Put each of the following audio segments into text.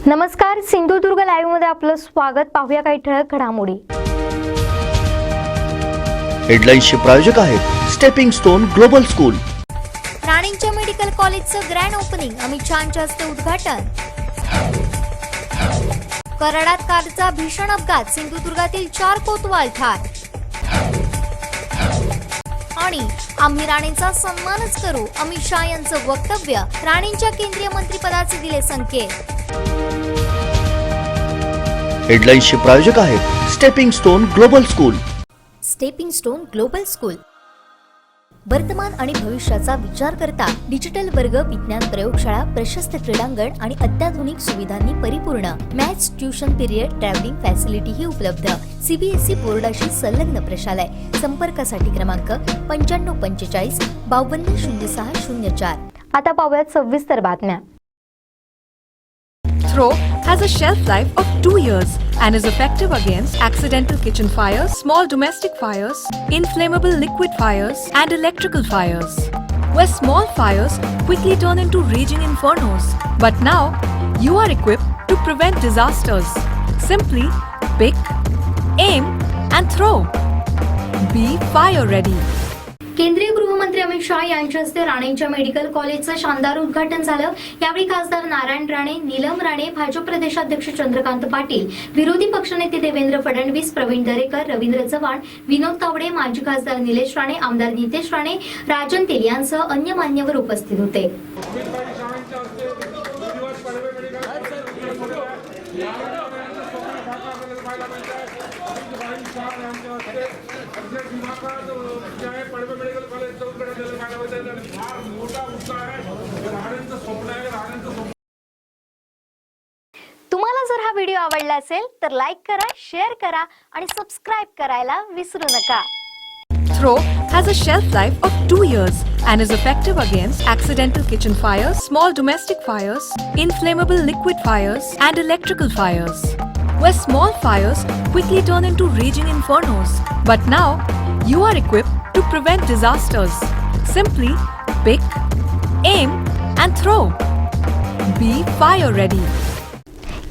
नमस्कार, सिंधुदुर्ग लाईव्ह मध्ये आपलं स्वागत. पाहूया काही ठळक घडामोडी. हेडलाईन्सचे प्रायोजक आहेत स्टेपिंग स्टोन ग्लोबल स्कूल. राणींच्या मेडिकल कॉलेजचं ग्रँड ओपनिंग, अमित शहांच्या हस्ते उद्घाटन. कराडात कारचा भीषण अपघात, सिंधुदुर्गातील 4 कोतवाल ठार. आणि आम्ही राणींचा सन्मानच करू, अमित शहा यांचं वक्तव्य. राणींच्या केंद्रीय मंत्रिपदाचे दिले संकेत. हेडलाईन्सचे प्रायोजक आहेत stepping stone global school. Stepping stone global school वर्तमान आणि भविष्याचा विचार करता डिजिटल वर्ग, विज्ञान प्रयोगशाळा, प्रशस्त क्रीडांगण आणि अत्याधुनिक सुविधांनी परिपूर्ण. मॅथ्स, ट्युशन पिरियड, ट्रॅव्हलिंग फॅसिलिटीही उपलब्ध. सीबीएसई बोर्डाशी संलग्न प्रशालय. संपर्कासाठी क्रमांक 9545 520604. आता पाहूयात सविस्तर बातम्या. Throw has a shelf life of 2 years and is effective against accidental kitchen fires, small domestic fires, inflammable liquid fires, and electrical fires, where small fires quickly turn into raging infernos. But now, you are equipped to prevent disasters. Simply pick, aim, and throw. Be fire ready. केंद्रीय गृहमंत्री अमित शहा यांच्या हस्ते राणेंच्या medical कॉलेजचं शानदार उद्घाटन झालं. यावेळी खासदार नारायण राणे, नीलम राणे, भाजप प्रदेशाध्यक्ष चंद्रकांत पाटील, विरोधी पक्षनेते देवेंद्र फडणवीस, प्रवीण दरेकर, रवींद्र चव्हाण, विनोद तावडे, माजी खासदार निलेश राणे, आमदार नितेश राणे, राजन तेली यांसह अन्य मान्यवर उपस्थित होते. तुम्हाला जर हा व्हिडिओ आवडला असेल तर लाईक करा, शेअर करा आणि सबस्क्राइब करायला विसरू नका. Throw has a shelf life of 2 years and is effective against accidental kitchen fires, small domestic fires, inflammable liquid fires, and electrical fires, where small fires quickly turn into raging infernos. But now, you are equipped to prevent disasters. Simply pick, aim, and throw. Be fire ready.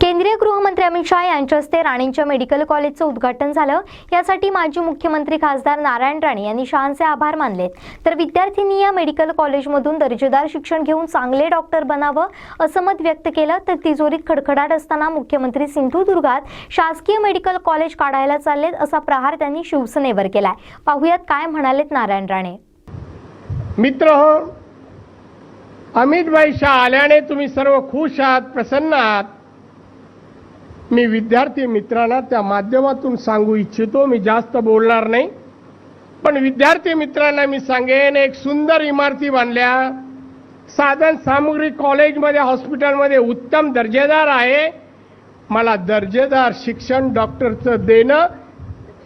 केंद्रीय गृहमंत्री अमित शहा यांच्या हस्ते राणींच्या medical कॉलेजचं उद्घाटन झालं. यासाठी माजी मुख्यमंत्री खासदार नारायण राणे यांनी शहांचे आभार मानलेत. तर विद्यार्थ्यांनी या मेडिकल कॉलेजमधून दर्जेदार शिक्षण घेऊन चांगले डॉक्टर बनावं असं मत व्यक्त केलं. तर तिजोरीत खडखडाट असताना मुख्यमंत्री सिंधुदुर्गात शासकीय मेडिकल कॉलेज काढायला चाललेत असा प्रहार त्यांनी शिवसेनेवर केलाय. पाहुयात काय म्हणालेत नारायण राणे. मित्र हो, अमित भाई शाह आल्याने तुम्ही सर्व खुश आहात, प्रसन्न आहात. मी विद्यार्थी मित्रांना त्या माध्यमातून सांगू इच्छितो. मी जास्त बोलणार नाही, पण विद्यार्थी मित्रांना मी सांगेन, एक सुंदर इमारती बांधल्या, साधन सामुग्री कॉलेजमध्ये, हॉस्पिटलमध्ये उत्तम दर्जेदार आहे. मला दर्जेदार शिक्षण डॉक्टरचं देणं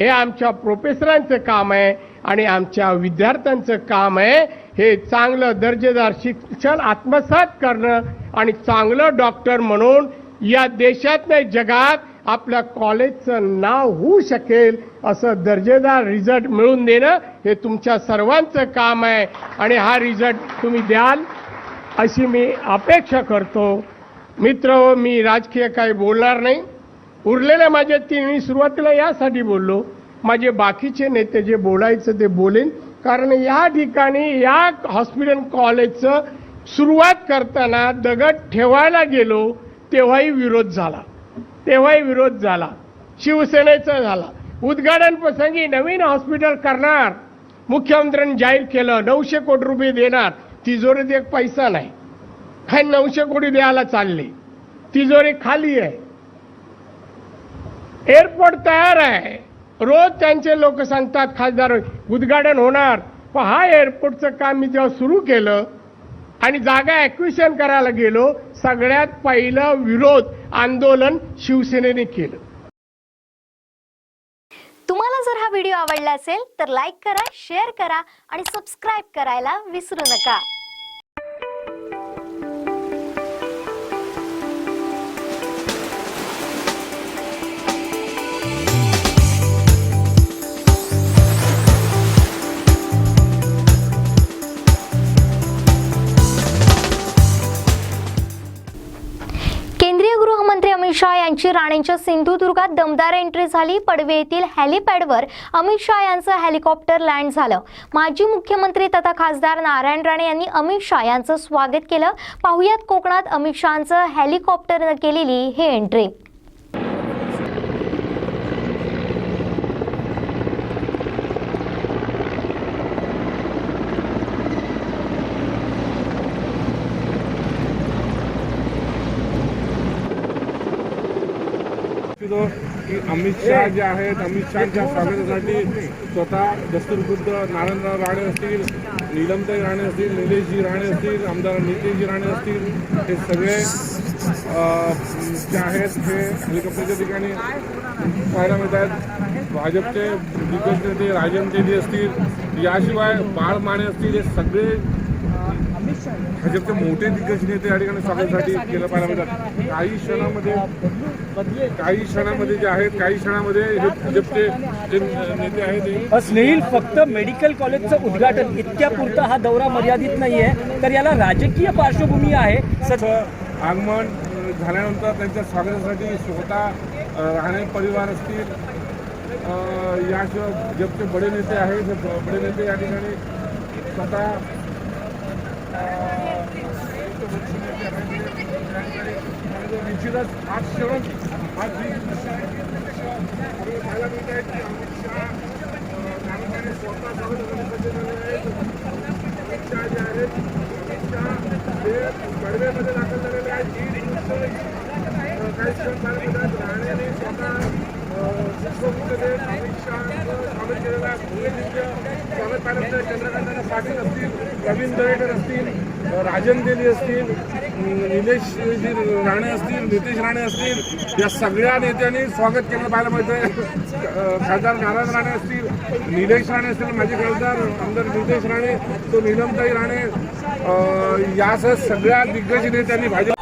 हे आमच्या प्रोफेसरांचं काम आहे आणि आमच्या विद्यार्थ्यांचं काम आहे. हे चांगलं दर्जेदार शिक्षण आत्मसात करणं आणि चांगलं डॉक्टर म्हणून या देशात नाही जगात आपल्या कॉलेजचं नाव होऊ शकेल असं दर्जेदार रिझल्ट मिळवून देणं हे तुमच्या सर्वांचं काम आहे आणि हा रिझल्ट तुम्ही द्याल अशी मी अपेक्षा करतो. मित्र, मी राजकीय काही बोलणार नाही. उरलेले माझे 3 मी सुरुवातीला यासाठी बोललो, माझे बाकीचे नेते जे बोलायचं ते बोलेन, कारण या ठिकाणी या हॉस्पिटल कॉलेजचं सुरुवात करताना दगड ठेवायला गेलो तेव्हाही विरोध झाला. शिवसेनेचा झाला. उद्घाटन प्रसंगी नवीन हॉस्पिटल करणार, मुख्यमंत्र्यांनी जाहीर केलं 900 कोटी रुपये देणार. तिजोरीत एक पैसा नाही, काय 900 कोटी द्यायला चालले, तिजोरी खाली आहे. एअरपोर्ट तयार आहे, रोज त्यांचे लोक सांगतात खासदार उद्घाटन होणार. पण हा एअरपोर्टचं काम मी जेव्हा सुरू केलं आणि जागा ॲक्विशन करायला गेलो, सगळ्यात पहिलं विरोध आंदोलन शिवसेनेने केलं. तुम्हाला जर हा व्हिडिओ आवडला असेल तर लाईक करा, शेअर करा आणि सबस्क्राइब करायला विसरू नका. अमित शहा यांची राणेंच्या सिंधुदुर्गात दमदार एंट्री झाली. पडवे येथील हेलिपॅडवर अमित शहा यांचं हेलिकॉप्टर लँड झालं. माजी मुख्यमंत्री तथा खासदार नारायण राणे यांनी अमित शहा यांचं स्वागत केलं. पाहुयात कोकणात अमित शहांचं हेलिकॉप्टरनं केलेली ही एंट्री. की अमित शहा जे आहेत, अमित शहाच्या स्वागतासाठी स्वतः दस्तूरखुद्द नारायणराव राणे असतील, नीलमताई राणे असतील, निलेशजी राणे असतील, आमदार नितेशजी राणे असतील, हे सगळे जे आहेत हे हेलिकॉप्टरच्या ठिकाणी पाहायला मिळत आहेत. भाजपचे दिग्गज नेते राजन तेली असतील, याशिवाय बाळ माने असतील, हे सगळे भाजपचे मोठे दिग्गज नेते या ठिकाणी स्वागतासाठी केलं पाहायला मिळतात. काही क्षणामध्ये जे आहेत, काही क्षणामध्ये हे भाजपचे जे नेते आहेत. स्नेहिल, फक्त मेडिकल कॉलेजचं उद्घाटन इतक्या पुरता हा दौरा मर्यादित नाहीये, तर याला राजकीय पार्श्वभूमी आहे. आगमन झाल्यानंतर त्यांच्या स्वागतासाठी स्वतः राणे परिवार असतील, याशिवाय भाजपचे बडे नेते आहेत, हे बडे नेते या ठिकाणी स्वतः निश्चितच आज क्षण आज पाहायला मिळत आहे की अमित शहा स्वतः अमित शहा जे आहेत, अमित शहा हे कडवेमध्ये दाखल झालेले आहेत. काही क्षण पाहायला मिळतात. राणेने स्वतः शिक्षकमध्ये अमित शहाचं स्वागत केलेलं आहे. भूमिजींचं स्वागत पाहायला मिळतं. चंद्रकांत पाटील असतील, प्रवीण दरेकर असतील, राजन तेली असतील, निलेशजी राणे असतील, नितेश राणे असतील, या सगळ्या नेत्यांनी स्वागत केलं पाहायला मिळतंय. खासदार नारायण राणे असतील, निलेश राणे असतील, माजी खासदार आमदार नितेश राणे, तो नीलमताई राणे, यासह सगळ्या दिग्गज नेत्यांनी भाजप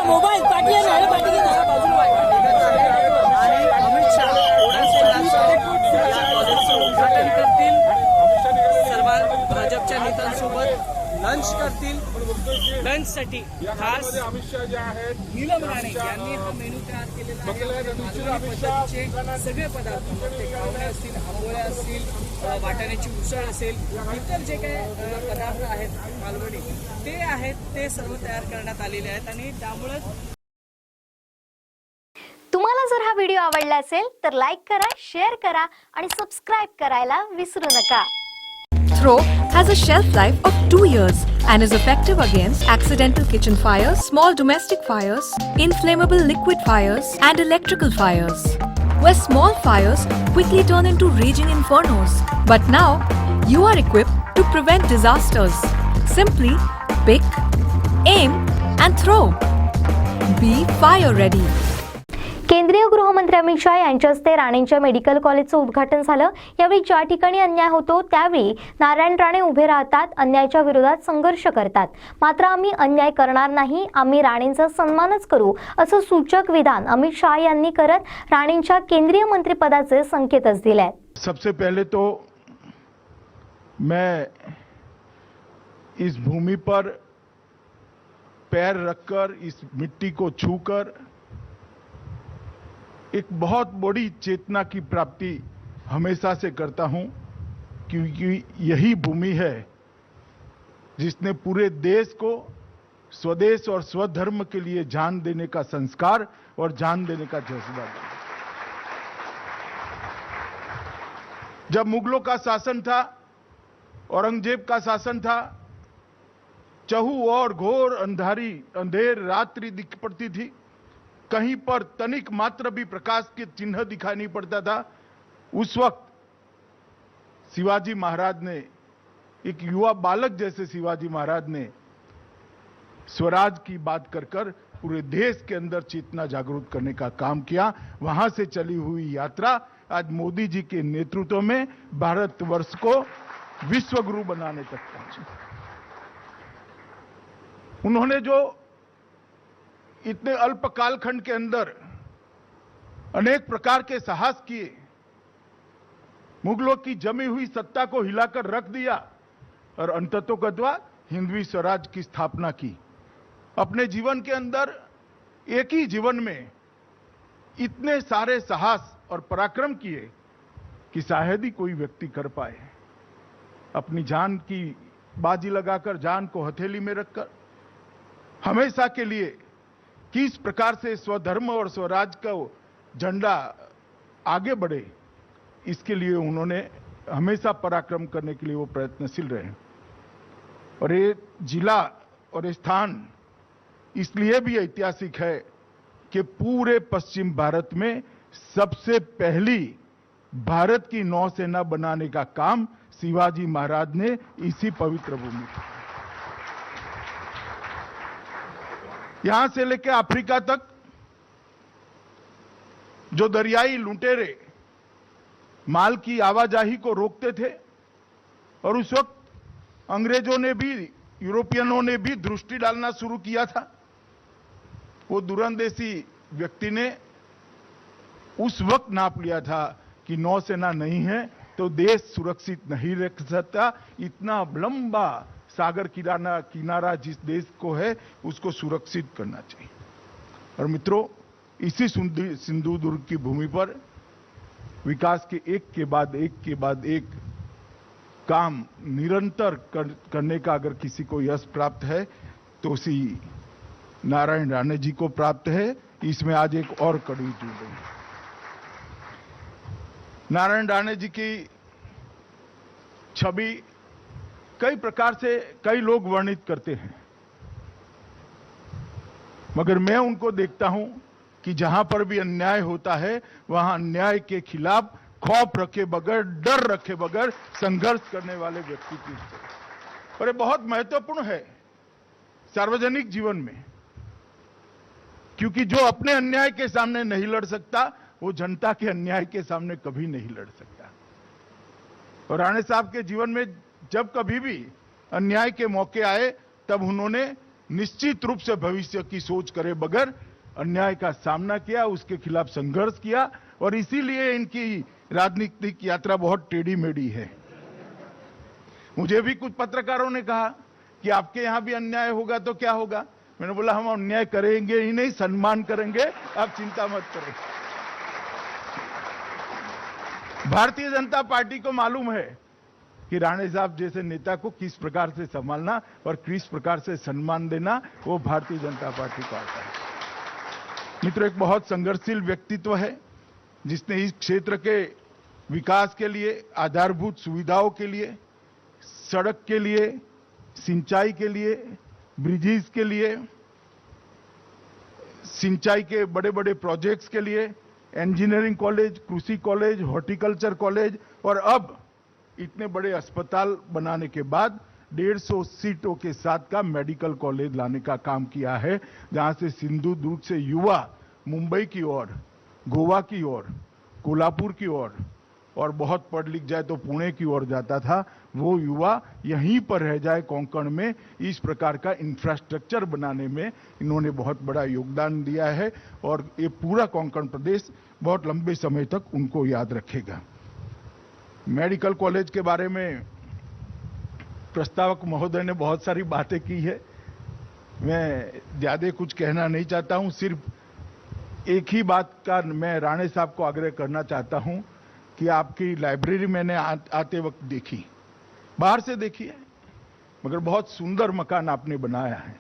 मोबाईल पाठी उद्घाटन करतील, सर्व भाजपच्या नेत्यांसोबत लंच करतील. लंचसाठी खास अमित शहा जे आहेत, नीलम राणे यांनी हा मेनू तयार केलेला आहे. सगळे पदार्थ ते खावणे असतील, आंबोळ्या असतील, वाटाण्याची उसळ असेल, इतर जे काही पदार्थ आहेत मालवणी ते आहेत, ते सर्व तयार करण्यात आलेले आहेत. आणि त्यामुळे तुम्हाला जर हा व्हिडिओ आवडला असेल तर लाईक करा, शेअर करा आणि सबस्क्राईब करायला विसरू नका. Throw has a shelf life of 2 years and is effective against accidental kitchen fires, small domestic fires, inflammable liquid fires, and electrical fires, where small fires quickly turn into raging infernos. But now, you are equipped to prevent disasters. Simply pick, aim, and throw. Be fire ready. केंद्रीय गृहमंत्री अमित शहा यांच्या हस्ते राणेंच्या medical कॉलेजचं उद्घाटन झालं. यावेळी ज्या ठिकाणी अन्याय होतो त्यावेळी नारायण राणे उभे राहतात, अन्यायाच्या विरोधात संघर्ष करतात. मात्र आम्ही अन्याय करणार नाही, आम्ही राणेंचा सन्मानच करू, असं सूचक विधान अमित शहा यांनी करत राणेंच्या केंद्रीय मंत्रिपदाचे संकेतच दिले. सबसे पहले तो मैं इस भूमि पर पैर रखकर, इस मिट्टी को छूकर एक बहुत बड़ी चेतना की प्राप्ति हमेशा से करता हूं, क्योंकि यही भूमि है जिसने पूरे देश को स्वदेश और स्वधर्म के लिए जान देने का संस्कार और जान देने का जज्बा दिया. जब मुगलों का शासन था, औरंगजेब का शासन था, चहु और घोर अंधेर रात्रि दिख पड़ती थी, कहीं पर तनिक मात्र भी प्रकाश के चिन्ह दिखाई नहीं पड़ता था. उस वक्त शिवाजी महाराज ने, एक युवा बालक जैसे शिवाजी महाराज ने स्वराज की बात कर पूरे देश के अंदर चेतना जागरूक करने का काम किया. वहां से चली हुई यात्रा आज मोदी जी के नेतृत्व में भारतवर्ष को विश्व गुरु बनाने तक पहुंची. उन्होंने जो इतने अल्प कालखंड के अंदर अनेक प्रकार के साहस किए, मुगलों की जमी हुई सत्ता को हिलाकर रख दिया और अंततोगत्वा हिंदवी स्वराज की स्थापना की. अपने जीवन के अंदर एक ही जीवन में इतने सारे साहस और पराक्रम किए कि शायद ही कोई व्यक्ति कर पाए। अपनी जान की बाजी लगाकर, जान को हथेली में रखकर हमेशा के लिए किस प्रकार से स्वधर्म और स्वराज का झंडा आगे बढ़े, इसके लिए उन्होंने हमेशा पराक्रम करने के लिए वो प्रयत्नशील रहे। और ये जिला और ये स्थान इसलिए भी ऐतिहासिक है कि पूरे पश्चिम भारत में सबसे पहली भारत की नौसेना बनाने का काम शिवाजी महाराज ने इसी पवित्र भूमि पर, यहां से लेकर अफ्रीका तक जो दरियाई लुटेरे माल की आवाजाही को रोकते थे, और उस वक्त अंग्रेजों ने भी, यूरोपियनों ने भी दृष्टि डालना शुरू किया था। वो दूरंदेशी व्यक्ति ने उस वक्त नाप लिया था कि नौसेना नहीं है तो देश सुरक्षित नहीं रह सकता। इतना लंबा सागर किनारा जिस देश को है उसको सुरक्षित करना चाहिए। और मित्रों, इसी सिंधु दुर्ग की भूमि पर विकास के एक के बाद एक काम निरंतर करने का अगर किसी को यश प्राप्त है तो उसी नारायण राणे जी को प्राप्त है। इसमें आज एक और कड़ी जुड़ गई। नारायण राणे जी की छवि कई प्रकार से कई लोग वर्णित करते हैं, मगर मैं उनको देखता हूं कि जहां पर भी अन्याय होता है वहां अन्याय के खिलाफ खौफ रखे बगैर, डर रखे बगैर संघर्ष करने वाले व्यक्ति की। और ये बहुत महत्वपूर्ण है सार्वजनिक जीवन में, क्योंकि जो अपने अन्याय के सामने नहीं लड़ सकता वो जनता के अन्याय के सामने कभी नहीं लड़ सकता। और राणे साहब के जीवन में जब कभी भी अन्याय के मौके आए तब उन्होंने निश्चित रूप से भविष्य की सोच करे बगैर अन्याय का सामना किया, उसके खिलाफ संघर्ष किया। और इसीलिए इनकी राजनीतिक यात्रा बहुत टेढ़ी मेढ़ी है। मुझे भी कुछ पत्रकारों ने कहा कि आपके यहां भी अन्याय होगा तो क्या होगा। मैंने बोला हम अन्याय करेंगे ही नहीं, सम्मान करेंगे, आप चिंता मत करें। भारतीय जनता पार्टी को मालूम है कि राणे साहब जैसे नेता को किस प्रकार से संभालना और किस प्रकार से सम्मान देना, वो भारतीय जनता पार्टी को आता है। मित्रों, एक बहुत संघर्षशील व्यक्तित्व है जिसने इस क्षेत्र के विकास के लिए, आधारभूत सुविधाओं के लिए, सड़क के लिए, सिंचाई के लिए, ब्रिजेस के लिए, सिंचाई के बड़े बड़े प्रोजेक्ट्स के लिए, इंजीनियरिंग कॉलेज, कृषि कॉलेज, हॉर्टिकल्चर कॉलेज और अब इतने बड़े अस्पताल बनाने के बाद 150 सीटों के साथ का मेडिकल कॉलेज लाने का काम किया है, जहां से सिंधु दुर्ग से युवा मुंबई की ओर, गोवा की ओर, कोल्हापुर की ओर और बहुत पढ़ लिख जाए तो पुणे की ओर जाता था। वो युवा यहीं पर रह जाए कोंकण में, इस प्रकार का इंफ्रास्ट्रक्चर बनाने में इन्होंने बहुत बड़ा योगदान दिया है और ये पूरा कोंकण प्रदेश बहुत लंबे समय तक उनको याद रखेगा। मेडिकल कॉलेज के बारे में प्रस्तावक महोदय ने बहुत सारी बातें की है, मैं ज्यादा कुछ कहना नहीं चाहता हूं। सिर्फ एक ही बात का मैं राणे साहब को आग्रह करना चाहता हूं कि आपकी लाइब्रेरी मैंने आते वक्त देखी, बाहर से देखी है, मगर बहुत सुंदर मकान आपने बनाया है।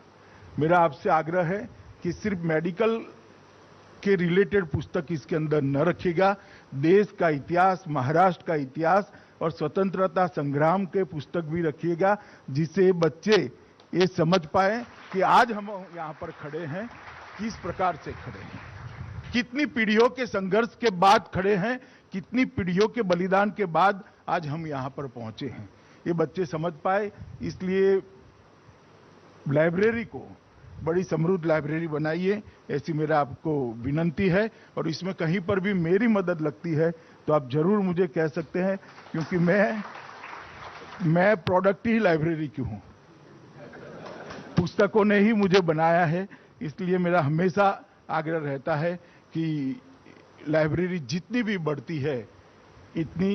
मेरा आपसे आग्रह है कि सिर्फ मेडिकल के रिलेटेड पुस्तक इसके अंदर न रखिएगा, देश का इतिहास, महाराष्ट्र का इतिहास और स्वतंत्रता संग्राम के पुस्तक भी रखिएगा, जिससे बच्चे ये समझ पाए कि आज हम यहाँ पर खड़े हैं, किस प्रकार से खड़े हैं, कितनी पीढ़ियों के संघर्ष के बाद खड़े हैं, कितनी पीढ़ियों के बलिदान के बाद आज हम यहाँ पर पहुंचे हैं, ये बच्चे समझ पाए। इसलिए लाइब्रेरी को बड़ी समृद्ध लाइब्रेरी बनाइए, ऐसी मेरा आपको विनंती है। और इसमें कहीं पर भी मेरी मदद लगती है तो आप जरूर मुझे कह सकते हैं, क्योंकि मैं प्रोडक्ट ही लाइब्रेरी की हूं, पुस्तकों ने ही मुझे बनाया है। इसलिए मेरा हमेशा आग्रह रहता है कि लाइब्रेरी जितनी भी बढ़ती है इतनी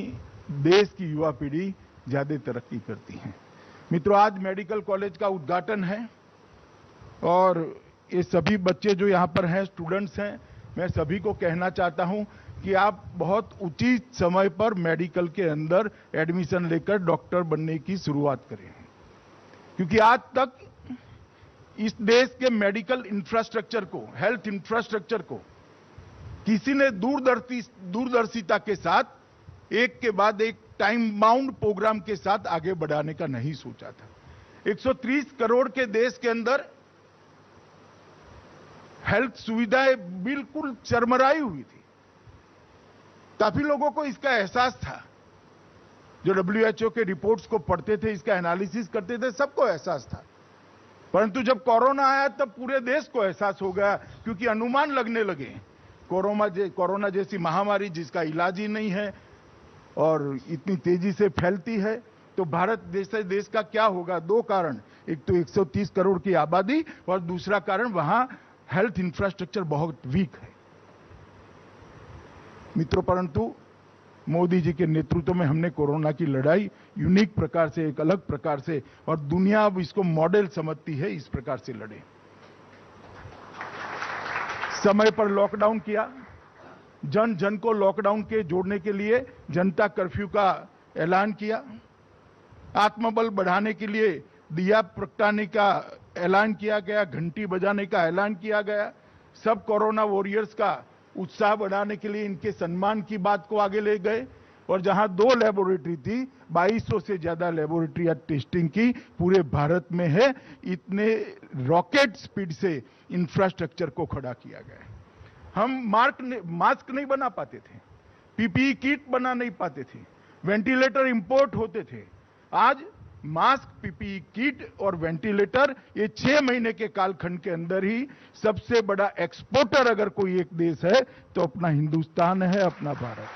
देश की युवा पीढ़ी ज्यादा तरक्की करती है। मित्रों, आज मेडिकल कॉलेज का उद्घाटन है और ये सभी बच्चे जो यहाँ पर हैं, स्टूडेंट्स हैं, मैं सभी को कहना चाहता हूं कि आप बहुत उचित समय पर मेडिकल के अंदर एडमिशन लेकर डॉक्टर बनने की शुरुआत करें, क्योंकि आज तक इस देश के मेडिकल इंफ्रास्ट्रक्चर को, हेल्थ इंफ्रास्ट्रक्चर को किसी ने दूरदर्शिता के साथ एक के बाद एक टाइम बाउंड प्रोग्राम के साथ आगे बढ़ाने का नहीं सोचा था। 130 करोड़ के देश के अंदर हेल्थ सुविधाएं बिल्कुल चरमराई हुई थी। काफी लोगों को इसका एहसास था, जो WHO के रिपोर्ट्स को पढ़ते थे, इसका एनालिसिस करते थे, सबको एहसास था। परंतु जब कोरोना आया तब पूरे देश को एहसास हो गया, क्योंकि अनुमान लगने लगे कोरोना जैसी महामारी जिसका इलाज ही नहीं है और इतनी तेजी से फैलती है, तो भारत जैसे देश का क्या होगा। दो कारण, एक तो 130 करोड़ की आबादी और दूसरा कारण वहां हेल्थ इंफ्रास्ट्रक्चर बहुत वीक है। मित्रों, परंतु मोदी जी के नेतृत्व में हमने कोरोना की लड़ाई यूनिक प्रकार से, एक अलग प्रकार से, और दुनिया अब इसको मॉडल समझती है, इस प्रकार से लड़े। समय पर लॉकडाउन किया, जन जन को लॉकडाउन के जोड़ने के लिए जनता कर्फ्यू का ऐलान किया, आत्मबल बढ़ाने के लिए दिया प्रगटाने का ऐलान किया गया, घंटी बजाने का ऐलान किया गया, सब कोरोना वॉरियर्स का उत्साह बढ़ाने के लिए इनके सम्मान की बात को आगे ले गए, और जहां 2 लेबोरेटरी थी, 2200 से ज्यादा लेबोरेटरी आज टेस्टिंग की पूरे भारत में है। इतने रॉकेट स्पीड से इंफ्रास्ट्रक्चर को खड़ा किया गया। हम मास्क नहीं बना पाते थे, पीपीई किट बना नहीं पाते थे, वेंटिलेटर इंपोर्ट होते थे। आज मास्क, पीपीई किट और वेंटिलेटर, ये 6 महीने के कालखंड के अंदर ही सबसे बड़ा एक्सपोर्टर अगर कोई एक देश है तो अपना हिंदुस्तान है, अपना भारत।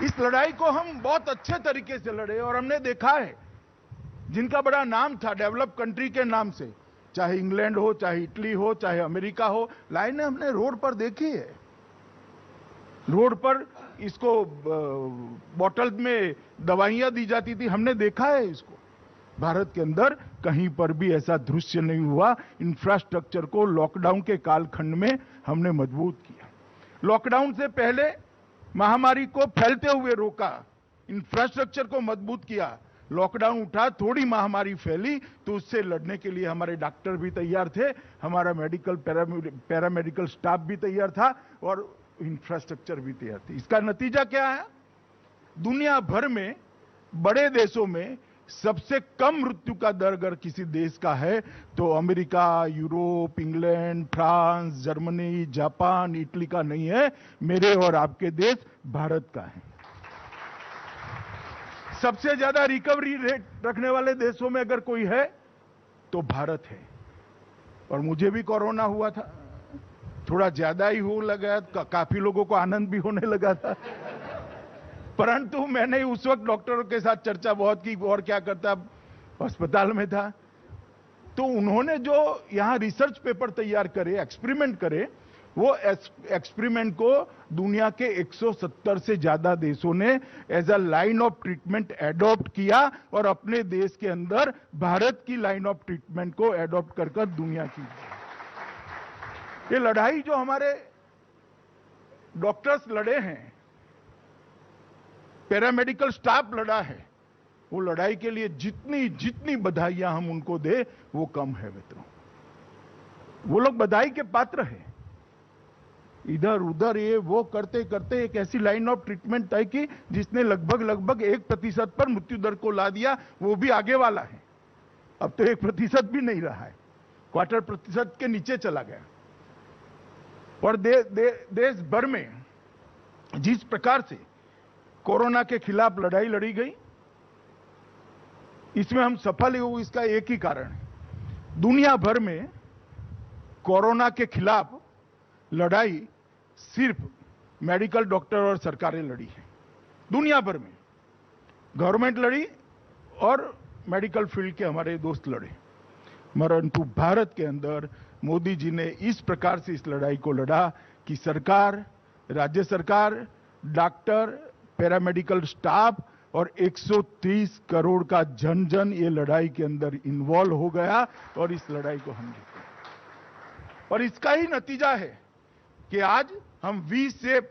इस लड़ाई को हम बहुत अच्छे तरीके से लड़े, और हमने देखा है जिनका बड़ा नाम था डेवलप कंट्री के नाम से, चाहे इंग्लैंड हो, चाहे इटली हो, चाहे अमेरिका हो, लाइनें हमने रोड पर देखी है। रोड पर इसको बॉटल में दवाइयां दी जाती थी, हमने देखा है इसको। भारत के अंदर कहीं पर भी ऐसा दृश्य नहीं हुआ। इंफ्रास्ट्रक्चर को लॉकडाउन के कालखंड में हमने मजबूत किया। लॉकडाउन से पहले महामारी को फैलते हुए रोका, इंफ्रास्ट्रक्चर को मजबूत किया। लॉकडाउन उठा, थोड़ी महामारी फैली तो उससे लड़ने के लिए हमारे डॉक्टर भी तैयार थे, हमारा मेडिकल पैरामेडिकल स्टाफ भी तैयार था, और इंफ्रास्ट्रक्चर भी तैयार थी। इसका नतीजा क्या है? दुनिया भर में बड़े देशों में सबसे कम मृत्यु का दर अगर किसी देश का है तो America, Europe, England, France, Germany, Japan, Italy का नहीं है, मेरे और आपके देश भारत का है। सबसे ज्यादा रिकवरी रेट रखने वाले देशों में अगर कोई है तो भारत है। और मुझे भी कोरोना हुआ था, थोड़ा ज्यादा ही हो लगा, काफी लोगों को आनंद भी होने लगा था, परंतु मैंने उस वक्त डॉक्टरों के साथ चर्चा बहुत की, और क्या करता, अस्पताल में था, तो उन्होंने जो यहां रिसर्च पेपर तैयार करे, एक्सपेरिमेंट करे, वो एक्सपेरिमेंट को दुनिया के 170 से ज्यादा देशों ने as a line of treatment adopt किया, और अपने देश के अंदर भारत की लाइन ऑफ ट्रीटमेंट को एडॉप्ट कर दुनिया की। ये लड़ाई जो हमारे डॉक्टर्स लड़े हैं, पैरामेडिकल स्टाफ लड़ा है, वो लड़ाई के लिए जितनी बधाइयां हम उनको दे वो कम है मित्रों। वो लोग बधाई के पात्र हैं। इधर उधर ये वो करते करते एक ऐसी लाइन ऑफ ट्रीटमेंट तय की जिसने लगभग 1% पर मृत्यु दर को ला दिया, वो भी आगे वाला है। अब तो 1% भी नहीं रहा है, 0.25% के नीचे चला गया। और देश भर में जिस प्रकार से कोरोना के खिलाफ लड़ाई लड़ी गई, इसमें हम सफल हुए, इसका एक ही कारण है। दुनिया भर में कोरोना के खिलाफ लड़ाई सिर्फ मेडिकल डॉक्टर और सरकारें लड़ी है। दुनिया भर में गवर्नमेंट लड़ी और मेडिकल फील्ड के हमारे दोस्त लड़े, परंतु भारत के अंदर मोदी जी ने इस प्रकार से इस लड़ाई को लड़ा कि सरकार, राज्य सरकार, डॉक्टर, पैरामेडिकल स्टाफ और 130 करोड़ का जन जन ये लड़ाई के अंदर इन्वॉल्व हो गया और इस लड़ाई को हम जीते। और इसका ही नतीजा है कि आज हम वी शेप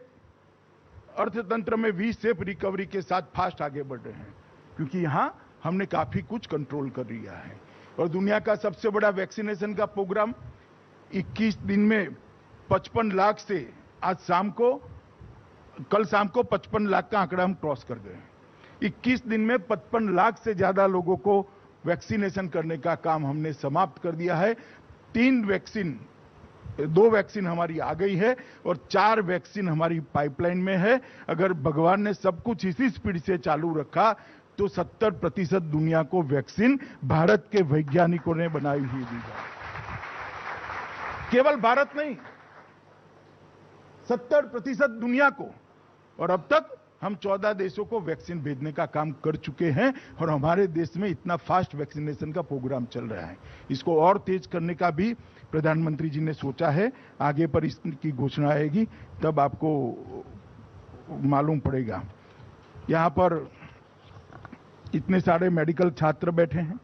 अर्थतंत्र में वी शेप रिकवरी के साथ फास्ट आगे बढ़ रहे हैं, क्योंकि यहां हमने काफी कुछ कंट्रोल कर लिया है। और दुनिया का सबसे बड़ा वैक्सीनेशन का प्रोग्राम 21 दिन में 55 लाख से कल शाम को 55 लाख का आंकड़ा हम क्रॉस कर गए। 21 दिन में 55 लाख से ज्यादा लोगों को वैक्सीनेशन करने का काम हमने समाप्त कर दिया है। 2 वैक्सीन हमारी आ गई है और 4 वैक्सीन हमारी पाइपलाइन में है। अगर भगवान ने सब कुछ इसी स्पीड से चालू रखा तो 70% दुनिया को वैक्सीन भारत के वैज्ञानिकों ने बनाई हुई दी जाए। केवल भारत नहीं, 70% दुनिया को। और अब तक हम 14 देशों को वैक्सीन भेजने का काम कर चुके हैं और हमारे देश में इतना फास्ट वैक्सीनेशन का प्रोग्राम चल रहा है। इसको और तेज करने का भी प्रधानमंत्री जी ने सोचा है। आगे पर इसकी घोषणा आएगी तब आपको मालूम पड़ेगा। यहां पर इतने सारे मेडिकल छात्र बैठे हैं।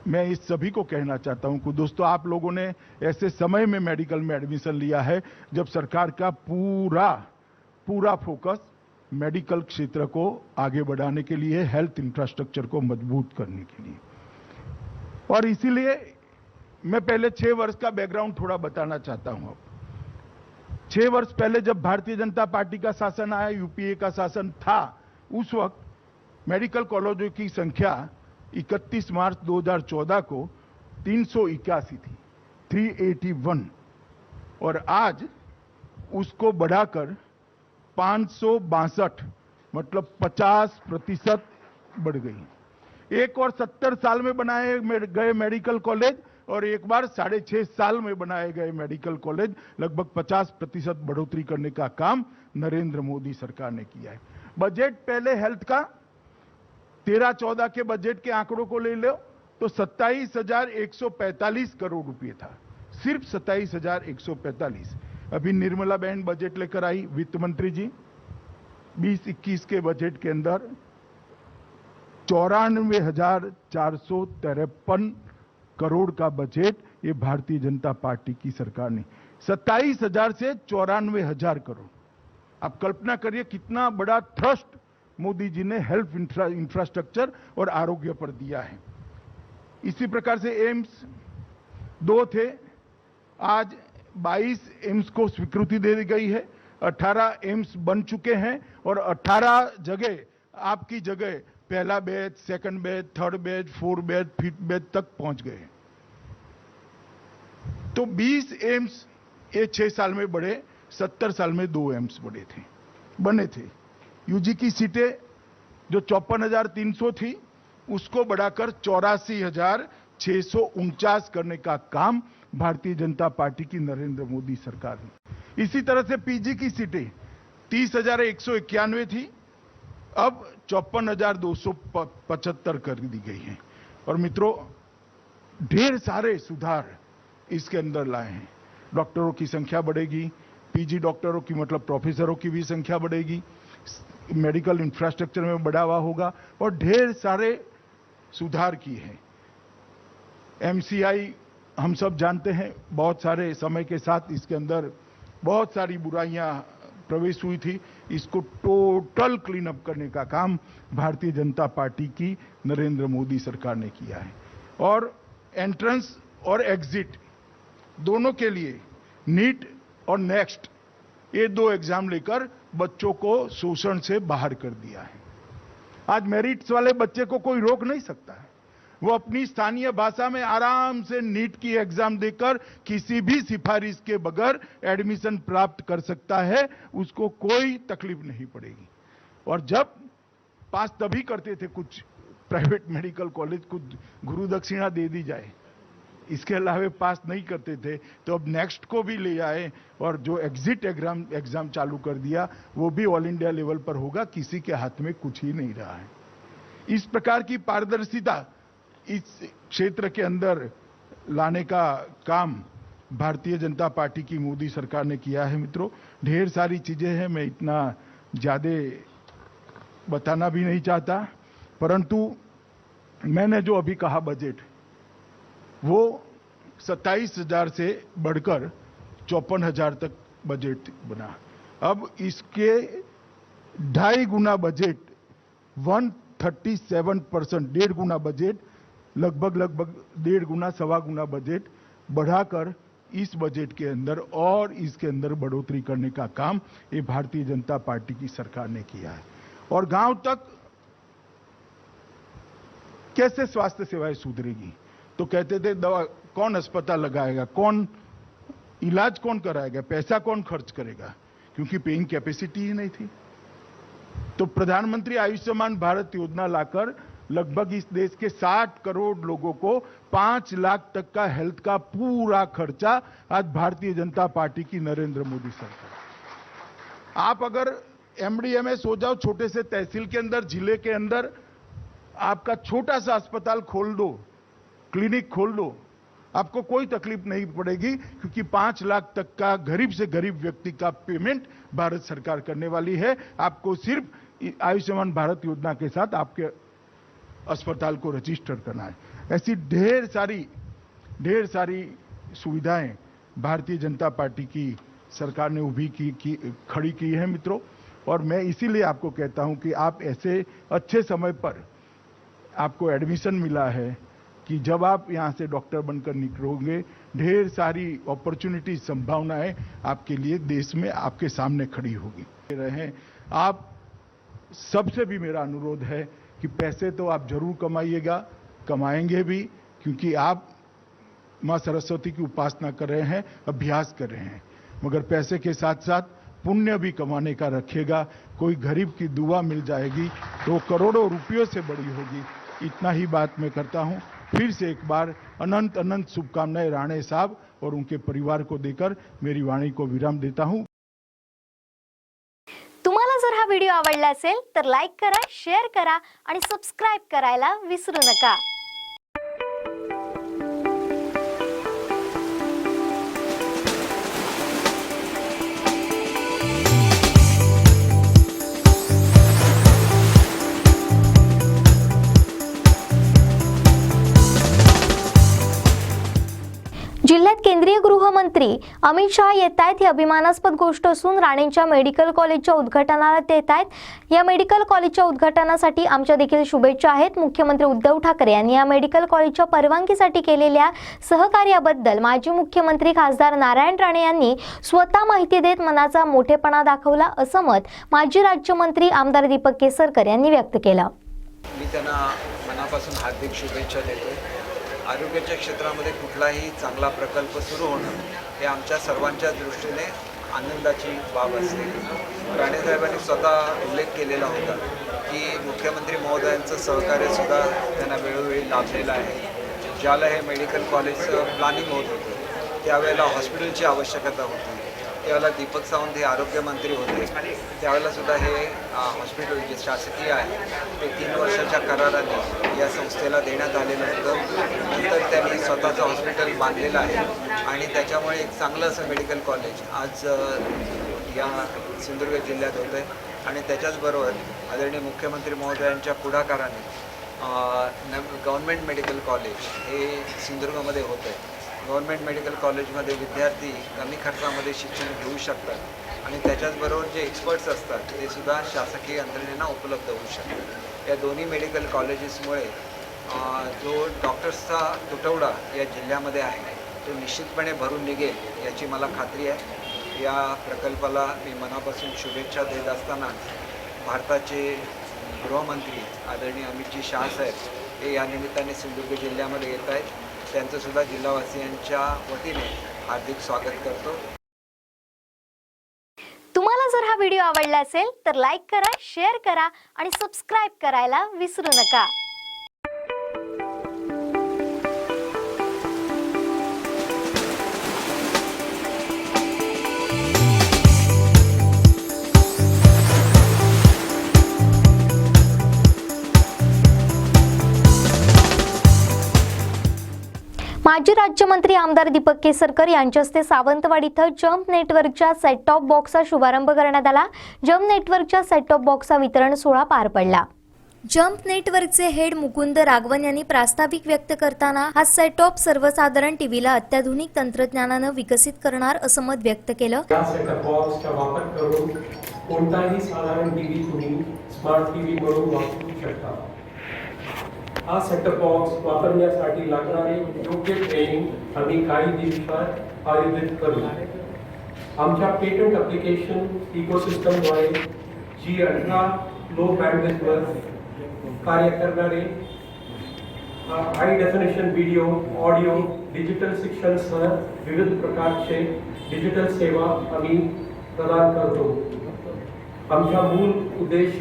मैं इस सभी को कहना चाहता हूं कि दोस्तों, आप लोगों ने ऐसे समय में मेडिकल में एडमिशन लिया है जब सरकार का पूरा फोकस मेडिकल क्षेत्र को आगे बढ़ाने के लिए, हेल्थ इंफ्रास्ट्रक्चर को मजबूत करने के लिए। और इसीलिए मैं पहले 6 वर्ष का बैकग्राउंड थोड़ा बताना चाहता हूं। अब 6 वर्ष पहले जब भारतीय जनता पार्टी का शासन आया, यूपीए का शासन था, उस वक्त मेडिकल कॉलेजों की संख्या 31 मार्च 2014 को 381 थी, 381, और आज उसको बढ़ाकर 562, मतलब 50% बढ़ गई। एक और 70 साल में बनाए गए मेडिकल कॉलेज और एक बार 6.5 साल में बनाए गए मेडिकल कॉलेज, लगभग 50% बढ़ोतरी करने का काम नरेंद्र मोदी सरकार ने किया है। बजट पहले हेल्थ का 13-14 के बजट के आंकड़ों को ले लो तो 27,145 करोड़ रुपए था, सिर्फ 27,145। अभी निर्मला बहन बजट लेकर आई, वित्त मंत्री जी, 20-21 के बजट के अंदर 94,453 करोड़ का बजट ये भारतीय जनता पार्टी की सरकार ने, 27,000 से 94,000 करोड़। आप कल्पना करिए कितना बड़ा थ्रस्ट मोदी जी ने हेल्थ इंफ्रास्ट्रक्चर और आरोग्य पर दिया है। इसी प्रकार से एम्स 2 थे, आज 22 एम्स को स्वीकृति दे दी गई है, 18 एम्स बन चुके हैं और 18 जगह आपकी जगह पहला batch, second batch, third batch, 4th batch, 5th batch तक पहुंच गए। तो 20 एम्स ये 6 साल में बढ़े, 70 साल में 2 एम्स बने थे। यूजी की सीटें जो 54,300 थी उसको बढ़ाकर 84,649 करने का काम भारतीय जनता पार्टी की नरेंद्र मोदी सरकार ने। इसी तरह से पीजी की सीटें 30,191 थी, अब 54,275 कर दी गई हैं। और मित्रों, ढेर सारे सुधार इसके अंदर लाए हैं। डॉक्टरों की संख्या बढ़ेगी, पीजी डॉक्टरों की मतलब प्रोफेसरों की भी संख्या बढ़ेगी, मेडिकल इंफ्रास्ट्रक्चर में बढ़ावा होगा और ढेर सारे सुधार किए हैं। एमसीआई हम सब जानते हैं, बहुत सारे समय के साथ इसके अंदर बहुत सारी बुराइयां प्रवेश हुई थी। इसको टोटल क्लीन अप करने का काम भारतीय जनता पार्टी की नरेंद्र मोदी सरकार ने किया है। और एंट्रेंस और एग्जिट दोनों के लिए नीट और नेक्स्ट, ये 2 एग्जाम लेकर बच्चों को शोषण से बाहर कर दिया है। आज मेरिट्स वाले बच्चे को कोई रोक नहीं सकता है, वो अपनी स्थानीय भाषा में आराम से नीट की एग्जाम देकर किसी भी सिफारिश के बगैर एडमिशन प्राप्त कर सकता है, उसको कोई तकलीफ नहीं पड़ेगी। और जब पास तभी करते थे कुछ प्राइवेट मेडिकल कॉलेज, कुछ गुरु दक्षिणा दे दी जाए, इसके अलावा पास नहीं करते थे, तो अब नेक्स्ट को भी ले आए और जो एग्जिट एग्जाम चालू कर दिया वो भी ऑल इंडिया लेवल पर होगा, किसी के हाथ में कुछ ही नहीं रहा है। इस प्रकार की पारदर्शिता इस क्षेत्र के अंदर लाने का काम भारतीय जनता पार्टी की मोदी सरकार ने किया है। मित्रों, ढेर सारी चीजें हैं, मैं इतना ज्यादा बताना भी नहीं चाहता, परंतु मैंने जो अभी कहा बजट, वो 27,000 से बढ़कर 54,000 तक बजट बना। अब इसके 2.5 गुना बजट 137%, 1.5 गुना बजट, लगभग 1.5 गुना, 1.25 गुना बजट बढ़ाकर इस बजट के अंदर और इसके अंदर बढ़ोतरी करने का काम ये भारतीय जनता पार्टी की सरकार ने किया है। और गांव तक कैसे स्वास्थ्य सेवाएं सुधरेगी? तो कहते थे दवा कौन अस्पताल लगाएगा, कौन इलाज कौन कराएगा, पैसा कौन खर्च करेगा, क्योंकि पेइंग कैपेसिटी ही नहीं थी। तो प्रधानमंत्री आयुष्मान भारत योजना लाकर लगभग इस देश के 60 करोड़ लोगों को 5 लाख तक का हेल्थ का पूरा खर्चा आज भारतीय जनता पार्टी की नरेंद्र मोदी सरकार। आप अगर एमडीएमएस हो जाओ, छोटे से तहसील के अंदर, जिले के अंदर आपका छोटा सा अस्पताल खोल दो, क्लिनिक खोल दो, आपको कोई तकलीफ नहीं पड़ेगी, क्योंकि 5 लाख तक का गरीब से गरीब व्यक्ति का पेमेंट भारत सरकार करने वाली है। आपको सिर्फ आयुष्मान भारत योजना के साथ आपके अस्पताल को रजिस्टर करना है। ऐसी ढेर सारी सुविधाएं भारतीय जनता पार्टी की सरकार ने खड़ी की है मित्रों। और मैं इसीलिए आपको कहता हूं कि आप ऐसे अच्छे समय पर आपको एडमिशन मिला है कि जब आप यहां से डॉक्टर बनकर निकलोगे, ढेर सारी अपॉर्चुनिटी, संभावनाएं आपके लिए देश में आपके सामने खड़ी होगी। रहे आप सबसे भी मेरा अनुरोध है कि पैसे तो आप जरूर कमाइएगा, कमाएंगे भी, क्योंकि आप मां सरस्वती की उपासना कर रहे हैं, अभ्यास कर रहे हैं, मगर पैसे के साथ साथ पुण्य भी कमाने का रखिएगा। कोई गरीब की दुआ मिल जाएगी तो करोड़ों रुपयों से बड़ी होगी। इतना ही बात मैं करता हूं। फिर से एक बार अनंत अनंत शुभकामनाएं राणे साहब और उनके परिवार को देकर मेरी वाणी को विराम देता हूं। तुम्हाला जर हा व्हिडिओ आवडला असेल तर लाईक करा, शेअर करा आणि सबस्क्राईब करायला विसरू नका। जिल्ह्यात केंद्रीय गृहमंत्री अमित शहा येत आहेत ही अभिमानास्पद गोष्ट असून राणेंच्या मेडिकल कॉलेजच्या उद्घाटनाला ते येत आहेत। या मेडिकल कॉलेजच्या उद्घाटनासाठी आमच्या देखील शुभेच्छा आहेत। मुख्यमंत्री उद्धव ठाकरे यांनी या मेडिकल कॉलेजच्या परवानगीसाठी केलेल्या सहकार्याबद्दल माजी मुख्यमंत्री खासदार नारायण राणे यांनी स्वतः माहिती देत मनाचा मोठेपणा दाखवला असं मत माजी राज्यमंत्री आमदार दीपक केसरकर यांनी व्यक्त केलं। मी त्यांना मनापासून हार्दिक शुभेच्छा देतो। आरोग्याच्या क्षेत्रामध्ये कुठलाही चांगला प्रकल्प सुरू होणं हे आमच्या सर्वांच्या दृष्टीने आनंदाची बाब असते। राणेसाहेबांनी स्वतः उल्लेख केलेला होता की मुख्यमंत्री महोदयांचं सहकार्यसुद्धा त्यांना वेळोवेळी लाभलेलं आहे। ज्याला हे मेडिकल कॉलेजचं प्लॅनिंग होत होतं त्यावेळेला हॉस्पिटलची आवश्यकता होती, त्यावेळेला दीपक सावंत हे आरोग्यमंत्री होते, त्यावेळेलासुद्धा हे हॉस्पिटल जे शासकीय आहे ते 3 वर्षाच्या कराराने या संस्थेला देण्यात आलेलं होतं। नंतर त्यांनी स्वतःचं हॉस्पिटल बांधलेलं आहे आणि त्याच्यामुळे एक चांगलं असं मेडिकल कॉलेज आज या सिंधुदुर्ग जिल्ह्यात होतं आहे। आणि त्याच्याचबरोबर आदरणीय मुख्यमंत्री महोदयांच्या पुढाकाराने गव्हर्नमेंट मेडिकल कॉलेज हे सिंधुदुर्गमध्ये होतं आहे। गव्हर्नमेंट मेडिकल कॉलेजमध्ये विद्यार्थी कमी खर्चामध्ये शिक्षण घेऊ शकतात आणि त्याच्याचबरोबर जे एक्सपर्ट्स असतात ते सुद्धा शासकीय यंत्रणेला उपलब्ध होऊ शकतात। या दोन्ही मेडिकल कॉलेजेसमुळे जो डॉक्टर्सचा तुटवडा या जिल्ह्यामध्ये आहे तो निश्चितपणे भरून निघेल याची मला खात्री आहे। या प्रकल्पाला मी मनापासून शुभेच्छा देत असताना भारताचे गृहमंत्री आदरणीय अमितजी शहा साहेब हे या निमित्ताने सिंधुदुर्ग जिल्ह्यामध्ये येत आहेत, त्यांचं सुद्धा जिल्हावासियांच्या वतीने हार्दिक स्वागत करतो। तुम्हाला जर हा व्हिडिओ आवडला असेल तर लाईक करा, शेअर करा आणि सबस्क्राईब करायला विसरू नका। माजी राज्यमंत्री आमदार दीपक केसरकर यांच्या हस्ते सावंतवाड इथं जम्प नेटवर्कच्या सेट टॉप बॉक्सचा शुभारंभ करण्यात आला. जम्प नेटवर्कच्या सेट टॉप बॉक्सचा वितरण सोहळा पार पडला. जम्प नेटवर्कचे हेड मुकुंद राघवन यांनी प्रास्ताविक व्यक्त करताना हा सेट टॉप सर्वसाधारण टीव्हीला अत्याधुनिक तंत्रज्ञानानं विकसित करणार असं मत व्यक्त केलं. या सेटअप बॉक्सचा वापर करून कोणताही साधारण टीव्ही तुम्ही स्मार्ट टीव्ही म्हणून वापरू शकता. हा सेटअप बॉक्स वापरण्यासाठी लागणारे योग्य ट्रेनिंग आम्ही काही दिवसात आयोजित करू. आमच्या पेटंट ॲप्लिकेशन इकोसिस्टमद्वारे जी अल्ट्रा लो बँडविड्थवर कार्य करणारे हाय डेफिनेशन व्हिडिओ, ऑडिओ, डिजिटल शिक्षणसह विविध प्रकारचे डिजिटल सेवा आम्ही प्रदान करतो. आमचा मूल उद्देश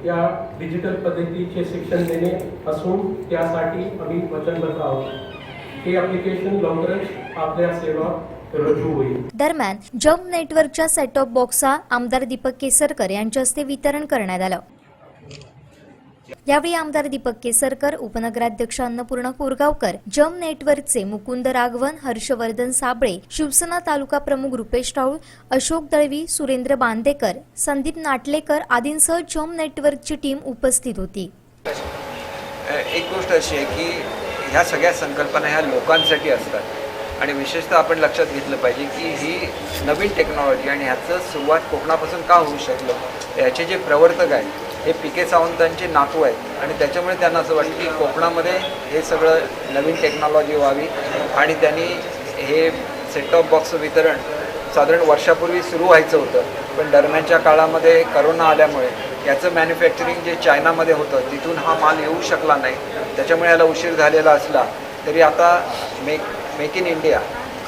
या डिजिटल पद्धतीचे शिक्षण देणे असून त्यासाठी आम्ही वचनबद्ध आहोत. हे ॲप्लिकेशन लवकरच आपल्या सेवा रजू होईल. दरम्यान जम्प नेटवर्कच्या सेट टॉप बॉक्सचा आमदार दीपक केसरकर यांच्या हस्ते वितरण करण्यात आलं. यावेळी आमदार दीपक केसरकर, उपनगराध्यक्ष अन्नपूर्णा कोरगावकर, जम्प नेटवर्कचे मुकुंद राघवन, हर्षवर्धन साबळे, शिवसेना तालुका प्रमुख रुपेश राऊळ, अशोक दळवी, सुरेंद्र बांदेकर, संदीप नाटलेकर आदींसह जम्प नेटवर्कची टीम उपस्थित होती. एक गोष्ट अशी आहे की ह्या सगळ्या संकल्पना ह्या लोकांसाठी असतात आणि विशेषतः आपण लक्षात घेतलं पाहिजे की ही नवीन टेक्नॉलॉजी आणि ह्याचं सुरुवात कोकणापासून का होऊ शकलं. याचे जे प्रवर्तक आहेत हे पी.के. सावंतांचे नातू आहेत आणि त्याच्यामुळे त्यांना असं वाटतं की कोकणामध्ये हे सगळं नवीन टेक्नॉलॉजी व्हावी आणि त्यांनी हे सेट टॉप बॉक्सचं वितरण साधारण वर्षापूर्वी सुरू व्हायचं होतं. पण दरम्यानच्या काळामध्ये करोना आल्यामुळे याचं मॅन्युफॅक्चरिंग जे चायनामध्ये होतं तिथून हा माल येऊ शकला नाही. त्याच्यामुळे याला उशीर झालेला असला तरी आता मेक इन इंडिया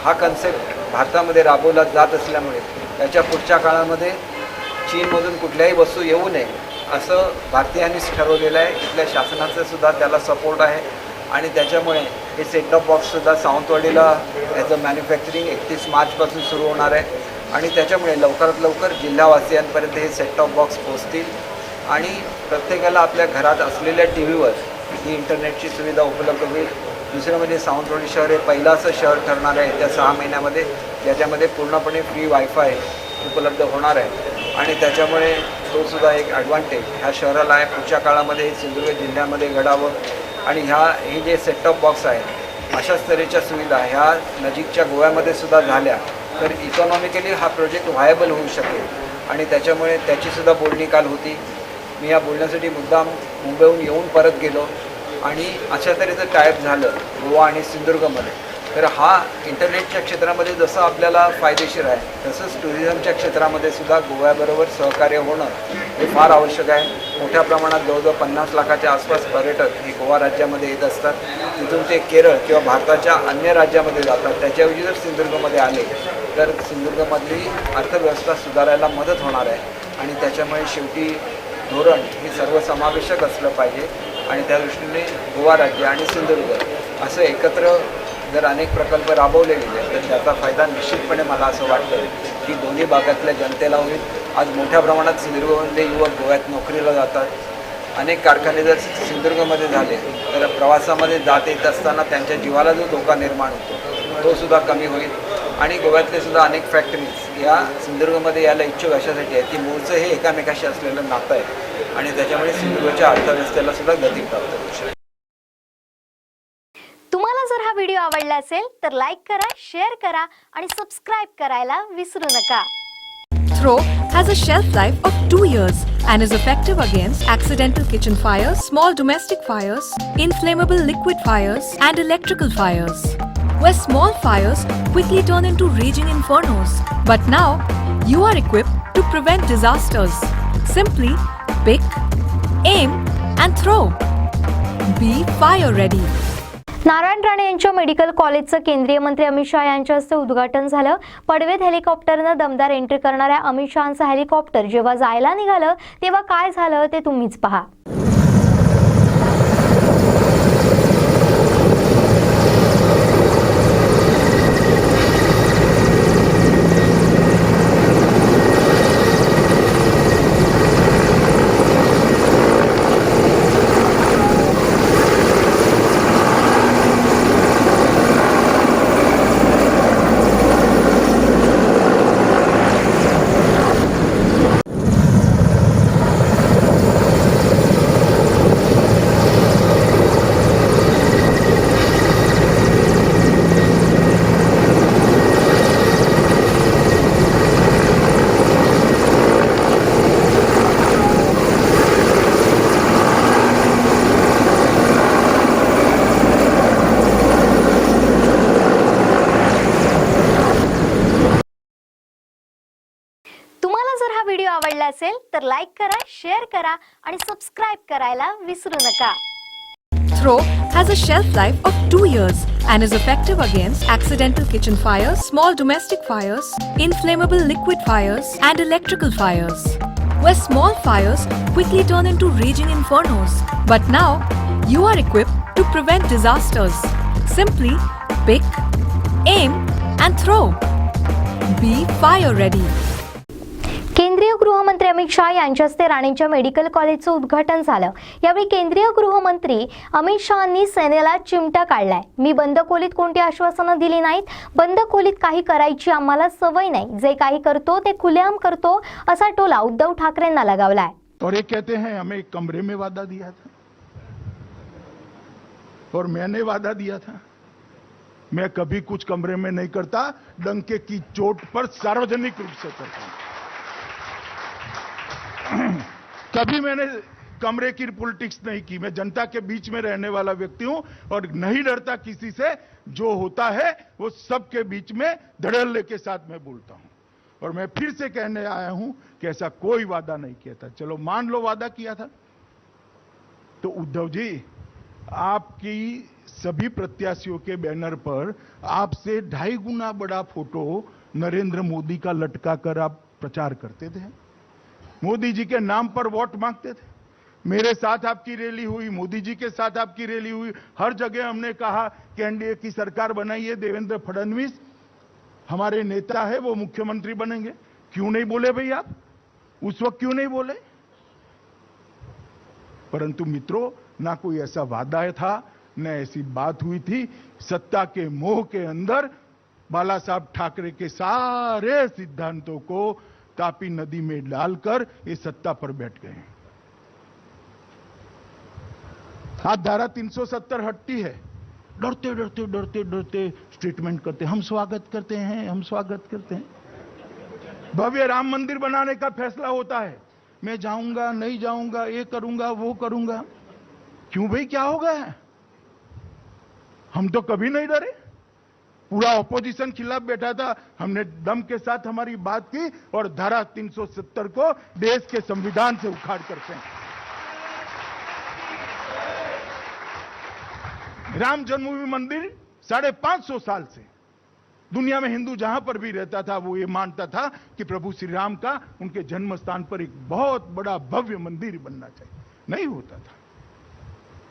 हा कन्सेप्ट भारतामध्ये राबवला जात असल्यामुळे त्याच्या पुढच्या काळामध्ये चीनमधून कुठल्याही वस्तू येऊ नये असं भारतीयांनीच ठरवलेलं आहे. इथल्या शासनाचं सुद्धा त्याला सपोर्ट आहे आणि त्याच्यामुळे हे सेट टॉप बॉक्ससुद्धा सावंतवाडीला याचं मॅन्युफॅक्चरिंग 31 मार्चपासून सुरू होणार आहे आणि त्याच्यामुळे लवकरात लवकर जिल्हावासियांपर्यंत हे सेट टॉप बॉक्स पोहोचतील आणि प्रत्येकाला आपल्या घरात असलेल्या टी व्हीवर ही इंटरनेटची सुविधा उपलब्ध होईल. दुसरं म्हणजे सावंतवाडी शहर हे पहिलं असं शहर ठरणार आहे येत्या 6 महिन्यामध्ये ज्याच्यामध्ये पूर्णपणे फ्री वायफाय उपलब्ध होणार आहे आणि त्याच्यामुळे तो सुद्धा एक ॲडव्हान्टेज ह्या शहराला आहे. पुढच्या काळामध्ये सिंधुदुर्ग जिल्ह्यामध्ये घडावं आणि हे जे सेट टॉप बॉक्स आहे अशाच तऱ्हेच्या सुविधा ह्या नजीकच्या गोव्यामध्ये सुद्धा झाल्या तर इकॉनॉमिकली हा प्रोजेक्ट व्हायबल होऊ शकेल आणि त्याच्यामुळे त्याचीसुद्धा बोलणी काल होती. मी या बोलण्यासाठी मुद्दाम मुंबईहून येऊन परत गेलो आणि अशा तऱ्हेचं टायअप झालं गोवा आणि सिंधुदुर्गमध्ये. तर हा इंटरनेटच्या क्षेत्रामध्ये जसं आपल्याला फायदेशीर आहे तसंच टुरिझमच्या क्षेत्रामध्ये सुद्धा गोव्याबरोबर सहकार्य होणं हे फार आवश्यक आहे. मोठ्या प्रमाणात जवळजवळ 50 लाखाच्या आसपास पर्यटक हे गोवा राज्यामध्ये येत असतात. तिथून ते केरळ किंवा भारताच्या अन्य राज्यामध्ये जातात. त्याच्याऐवजी जर सिंधुदुर्गमध्ये आले तर सिंधुदुर्गमधली अर्थव्यवस्था सुधारायला मदत होणार आहे आणि त्याच्यामुळे शेवटी धोरण हे सर्वसमावेशक असलं पाहिजे आणि त्या दृष्टीने गोवा राज्य आणि सिंधुदुर्ग असं एकत्र जर अनेक प्रकल्प राबवले गेले तर त्याचा फायदा निश्चितपणे मला असं वाटतं की दोन्ही भागातल्या जनतेला होईल. आज मोठ्या प्रमाणात सिंधुदुर्गमधले युवक गोव्यात नोकरीला जातात. अनेक कारखाने जर सिंधुदुर्गमध्ये झाले तर प्रवासामध्ये जात येत असताना त्यांच्या जीवाला जो धोका निर्माण होतो तो सुद्धा कमी होईल आणि गोव्यातले सुद्धा अनेक फॅक्टरीज या सिंधुदुर्गमध्ये यायला इच्छुक अशासाठी आहे की मूळचं हे एकामेकाशी असलेलं नातं आहे आणि त्याच्यामुळे सिंधुदुर्गच्या अर्थव्यवस्थेला सुद्धा गती प्राप्त होऊ शकते. तुम्हाला जर हा व्हिडिओ आवडला असेल तर लाईक करा, शेअर करा आणि सबस्क्राईब करायला विसरू नका. Throw has a shelf life of 2 years and is effective against accidental kitchen fires, small domestic fires, inflammable liquid fires, and electrical fires. Where small fires quickly turn into raging infernos. But now, you are equipped to prevent disasters. Simply pick, aim, and throw. Be fire ready. Narayan Rane यांच्या medical कॉलेजचं केंद्रीय मंत्री अमित शहा यांच्या हस्ते उद्घाटन झालं. पडवेत हेलिकॉप्टरनं दमदार entry करणाऱ्या अमित शहांचं हेलिकॉप्टर जेव्हा जायला निघालं तेव्हा काय झालं ते तुम्हीच पहा. आवडला असेल तर लाईक करा, शेअर करा आणि सबस्क्राईब करायला विसरू नका. Throw has a shelf life of 2 years and is effective against accidental kitchen fires, small domestic fires, inflammable liquid fires, and electrical fires. Where small fires quickly turn into raging infernos. But now, you are equipped to prevent disasters. Simply pick, aim, and throw. Be fire ready. केंद्रीय गृहमंत्री अमित शाह यांच्या हस्ते राणेंच्या medical कॉलेजचं उद्घाटन झालं. यावेळी केंद्रीय गृहमंत्री अमित शहांनी सेनेला चिमटा काढलाय. मी बंद खोलीत कोणती आश्वासनं दिली नाहीत. बंद खोलीत काही करायची आम्हाला सवय नाही. जे काही करतो ते खुलेआम करतो असा टोला उद्धव ठाकरेंना लगावलाय. और ये कहते हैं हमें एक कमरे में वादा दिया था और मैंने वादा दिया था. मैं कभी कुछ कमरे में नहीं करता, डंके की चोट पर सार्वजनिक रूप से करता हूं. कभी मैंने कमरे की पॉलिटिक्स नहीं की. मैं जनता के बीच में रहने वाला व्यक्ति हूं और नहीं डरता किसी से. जो होता है वो सबके बीच में धड़ल्ले के साथ मैं बोलता हूं. और मैं फिर से कहने आया हूं कि ऐसा कोई वादा नहीं किया था. चलो मान लो वादा किया था, तो उद्धव जी आपकी सभी प्रत्याशियों के बैनर पर आपसे 2.5 गुना बड़ा फोटो नरेंद्र मोदी का लटका कर आप प्रचार करते थे. मोदी जी के नाम पर वोट मांगते थे. मेरे साथ आपकी रैली हुई, मोदी जी के साथ आपकी रैली हुई. हर जगह हमने कहा कि एनडीए की सरकार बनाइए, देवेंद्र फडणवीस हमारे नेता है, वो मुख्यमंत्री बनेंगे. क्यों नहीं बोले भाई आप? उस वक्त क्यों नहीं बोले? परंतु मित्रों, ना कोई ऐसा वादा था, न ऐसी बात हुई थी. सत्ता के मोह के अंदर बाला साहब ठाकरे के सारे सिद्धांतों को तापी नदी में डालकर ये सत्ता पर बैठ गए. आज धारा 370 हटती है. डरते डरते डरते डरते स्टेटमेंट करते, हम स्वागत करते हैं, हम स्वागत करते हैं. भव्य राम मंदिर बनाने का फैसला होता है, मैं जाऊंगा नहीं जाऊंगा, ये करूंगा वो करूंगा. क्यों भाई, क्या हो गया? हम तो कभी नहीं डरे. पूरा ऑपोजिशन खिलाफ बैठा था, हमने दम के साथ हमारी बात की और धारा 370 को देश के संविधान से उखाड़ करते हैं. राम जन्मभूमि मंदिर 550 साल से दुनिया में हिंदू जहां पर भी रहता था वो ये मानता था कि प्रभु श्री राम का उनके जन्म स्थान पर एक बहुत बड़ा भव्य मंदिर बनना चाहिए. नहीं होता था.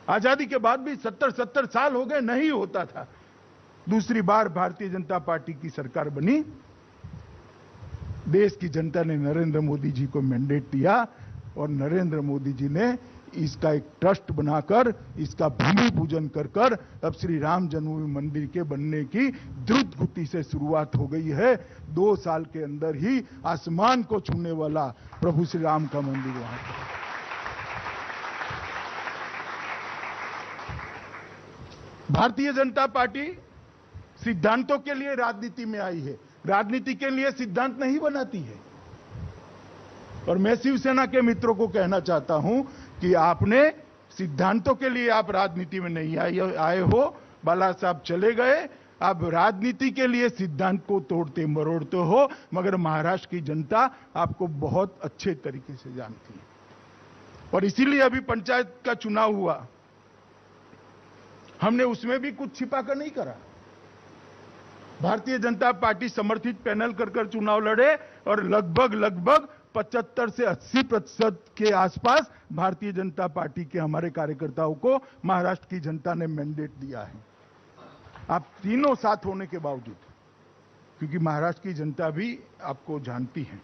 आजादी के बाद भी 70 साल हो गए, नहीं होता था. दूसरी बार भारतीय जनता पार्टी की सरकार बनी. देश की जनता ने नरेंद्र मोदी जी को मैंडेट दिया और नरेंद्र मोदी जी ने इसका एक ट्रस्ट बनाकर इसका भूमि पूजन कर कर अब श्री राम जन्मभूमि मंदिर के बनने की द्रुत गति से शुरुआत हो गई है. 2 साल के अंदर ही आसमान को छूने वाला प्रभु श्री राम का मंदिर वहां पर. भारतीय जनता पार्टी सिद्धांतों के लिए राजनीति में आई है, राजनीति के लिए सिद्धांत नहीं बनाती है. और मैं शिवसेना के मित्रों को कहना चाहता हूं कि आपने सिद्धांतों के लिए आप राजनीति में नहीं आए हो. बाला साहब चले गए, आप राजनीति के लिए सिद्धांत को तोड़ते मरोड़ते हो. मगर महाराष्ट्र की जनता आपको बहुत अच्छे तरीके से जानती है. और इसीलिए अभी पंचायत का चुनाव हुआ, हमने उसमें भी कुछ छिपाकर नहीं करा. भारतीय जनता पार्टी समर्थित पैनल कर चुनाव लड़े और लगभग 75 से 80% के आसपास भारतीय जनता पार्टी के हमारे कार्यकर्ताओं को महाराष्ट्र की जनता ने मैंडेट दिया है. आप तीनों साथ होने के बावजूद, क्योंकि महाराष्ट्र की जनता भी आपको जानती है.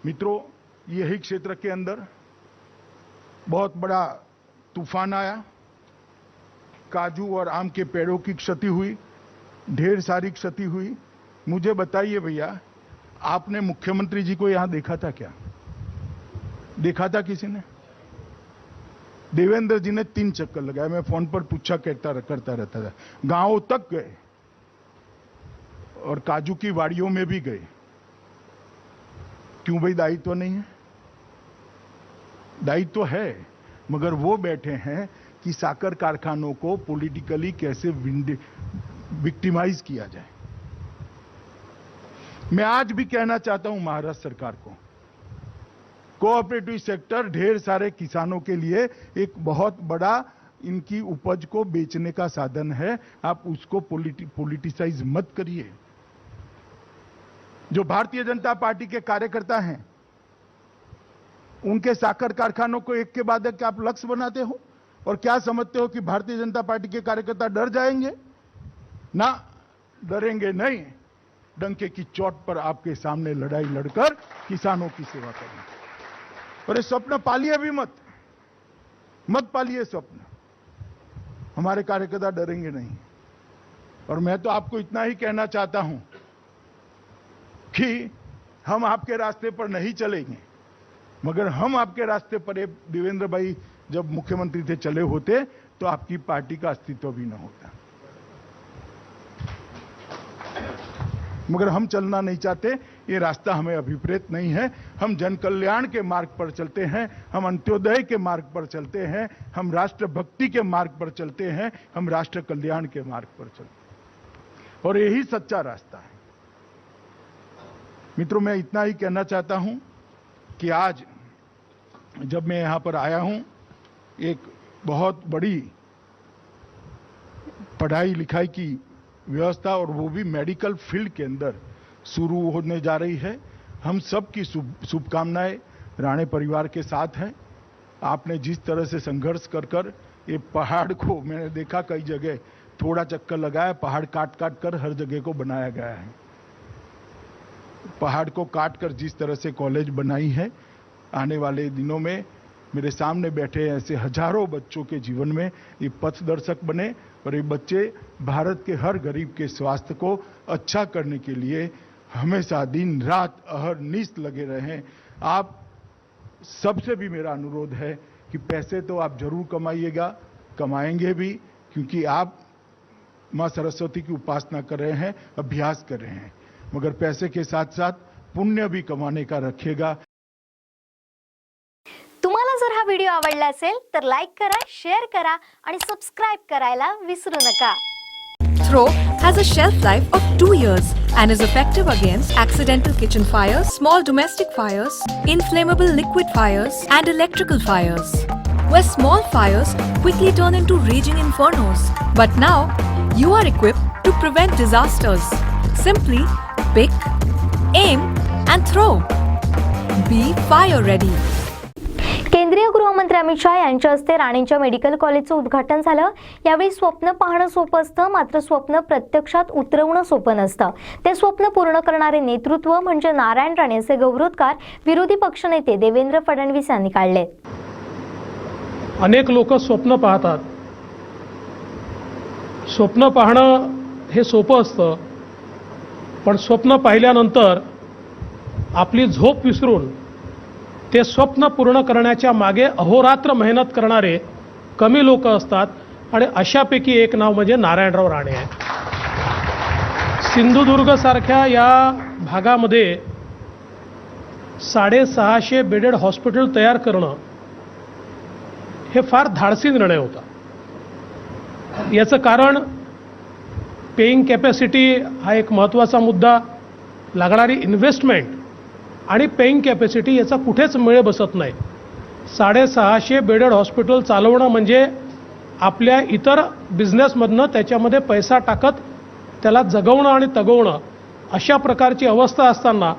मित्रों, यही क्षेत्र के अंदर बहुत बड़ा तूफान आया, काजू और आम के पेड़ों की क्षति हुई, ढेर सारी क्षति हुई. मुझे बताइए भैया, आपने मुख्यमंत्री जी को यहां देखा था क्या? देखा था किसी ने? देवेंद्र जी ने 3 चक्कर लगाए. मैं फोन पर पूछा करता रहता था. गांवों तक गए और काजू की वाड़ियों में भी गए. क्यों भाई? दायित्व नहीं है? दायित्व है, मगर वो बैठे हैं कि साकर कारखानों को पॉलिटिकली कैसे विक्टिमाइज किया जाए. मैं आज भी कहना चाहता हूं महाराष्ट्र सरकार को, कोऑपरेटिव सेक्टर ढेर सारे किसानों के लिए एक बहुत बड़ा इनकी उपज को बेचने का साधन है। आप उसको पॉलिटिसाइज मत करिए। जो भारतीय जनता पार्टी के कार्यकर्ता हैं, उनके साकर कारखानों को एक के बाद एक आप लक्ष्य बनाते हो और क्या समझते हो कि भारतीय जनता पार्टी के कार्यकर्ता डर जाएंगे? ना, डरेंगे नहीं। डंके की चोट पर आपके सामने लड़ाई लड़कर किसानों की सेवा करेंगे। और ये स्वप्न पालिए भी मत पालिए स्वप्न। हमारे कार्यकर्ता डरेंगे नहीं। और मैं तो आपको इतना ही कहना चाहता हूं कि हम आपके रास्ते पर नहीं चलेंगे, मगर हम आपके रास्ते पर देवेंद्र भाई जब मुख्यमंत्री थे चले होते तो आपकी पार्टी का अस्तित्व भी न होता। मगर हम चलना नहीं चाहते, ये रास्ता हमें अभिप्रेत नहीं है। हम जन कल्याण के मार्ग पर चलते हैं, हम अंत्योदय के मार्ग पर चलते हैं, हम राष्ट्र भक्ति के मार्ग पर चलते हैं, हम राष्ट्र कल्याण के मार्ग पर चलते हैं और यही सच्चा रास्ता है। मित्रों, मैं इतना ही कहना चाहता हूं कि आज जब मैं यहां पर आया हूं, एक बहुत बड़ी पढ़ाई लिखाई की व्यवस्था और वो भी मेडिकल फील्ड के अंदर शुरू होने जा रही है। हम सब की शुभकामनाएं राणे परिवार के साथ हैं। आपने जिस तरह से संघर्ष कर ये पहाड़ को, मैंने देखा कई जगह थोड़ा चक्कर लगाया, पहाड़ काट कर हर जगह को बनाया गया है। पहाड़ को काट कर जिस तरह से कॉलेज बनाई है, आने वाले दिनों में मेरे सामने बैठे ऐसे हजारों बच्चों के जीवन में ये पथदर्शक बने और ये बच्चे भारत के हर गरीब के स्वास्थ्य को अच्छा करने के लिए हमेशा दिन रात अहरनिश लगे रहें। आप सबसे भी मेरा अनुरोध है कि पैसे तो आप जरूर कमाइएगा, कमाएंगे भी, क्योंकि आप मां सरस्वती की उपासना कर रहे हैं, अभ्यास कर रहे हैं, मगर पैसे के साथ साथ पुण्य भी कमाने का रखिएगा। तुम्हाला जर हा व्हिडिओ आवडला असेल तर लाईक करा, शेअर करा आणि सबस्क्राइब करायला विसरू नका. Throw has a shelf life of 2 years and is effective against accidental kitchen fires, small domestic fires, inflammable liquid fires, and electrical fires, where small fires quickly turn into raging infernos. But now, you are equipped to prevent disasters. Simply pick, aim, and throw. Be fire ready. केंद्रीय गृहमंत्री अमित शाह यांच्या हस्ते राणेंच्या medical कॉलेजचं उद्घाटन झालं. यावेळी स्वप्न पाहणं सोपं असतं, मात्र स्वप्न प्रत्यक्षात उतरवणं सोपं नसतं. ते स्वप्न पूर्ण करणारे नेतृत्व म्हणजे नारायण राणे असे गौरवोद्गार विरोधी पक्षनेते देवेंद्र फडणवीस यांनी काढले. अनेक लोक स्वप्न पाहतात. स्वप्न पाहणं हे सोपं असतं, पण स्वप्न पाहिल्यानंतर आपली झोप विसरून ते स्वप्न पूर्ण करण्याच्या मागे अहोरात्र मेहनत करणारे कमी लोक असतात आणि अशापैकी एक नाव म्हणजे नारायणराव राणे आहे. सिंधुदुर्ग सारख्या या भागामध्ये 650 बेडेड हॉस्पिटल तयार करणं हे फार धाडसी निर्णय होता. याचं कारण पेइंग कॅपॅसिटी हा एक महत्त्वाचा मुद्दा, लागणारी इन्व्हेस्टमेंट आणि पेइंग कॅपॅसिटी याचा कुठेच मेळ बसत नाही. 650 बेडेड हॉस्पिटल चालवणं म्हणजे आपल्या इतर बिझनेसमधनं त्याच्यामध्ये पैसा टाकत त्याला जगवणं आणि तगवणं अशा प्रकारची अवस्था असताना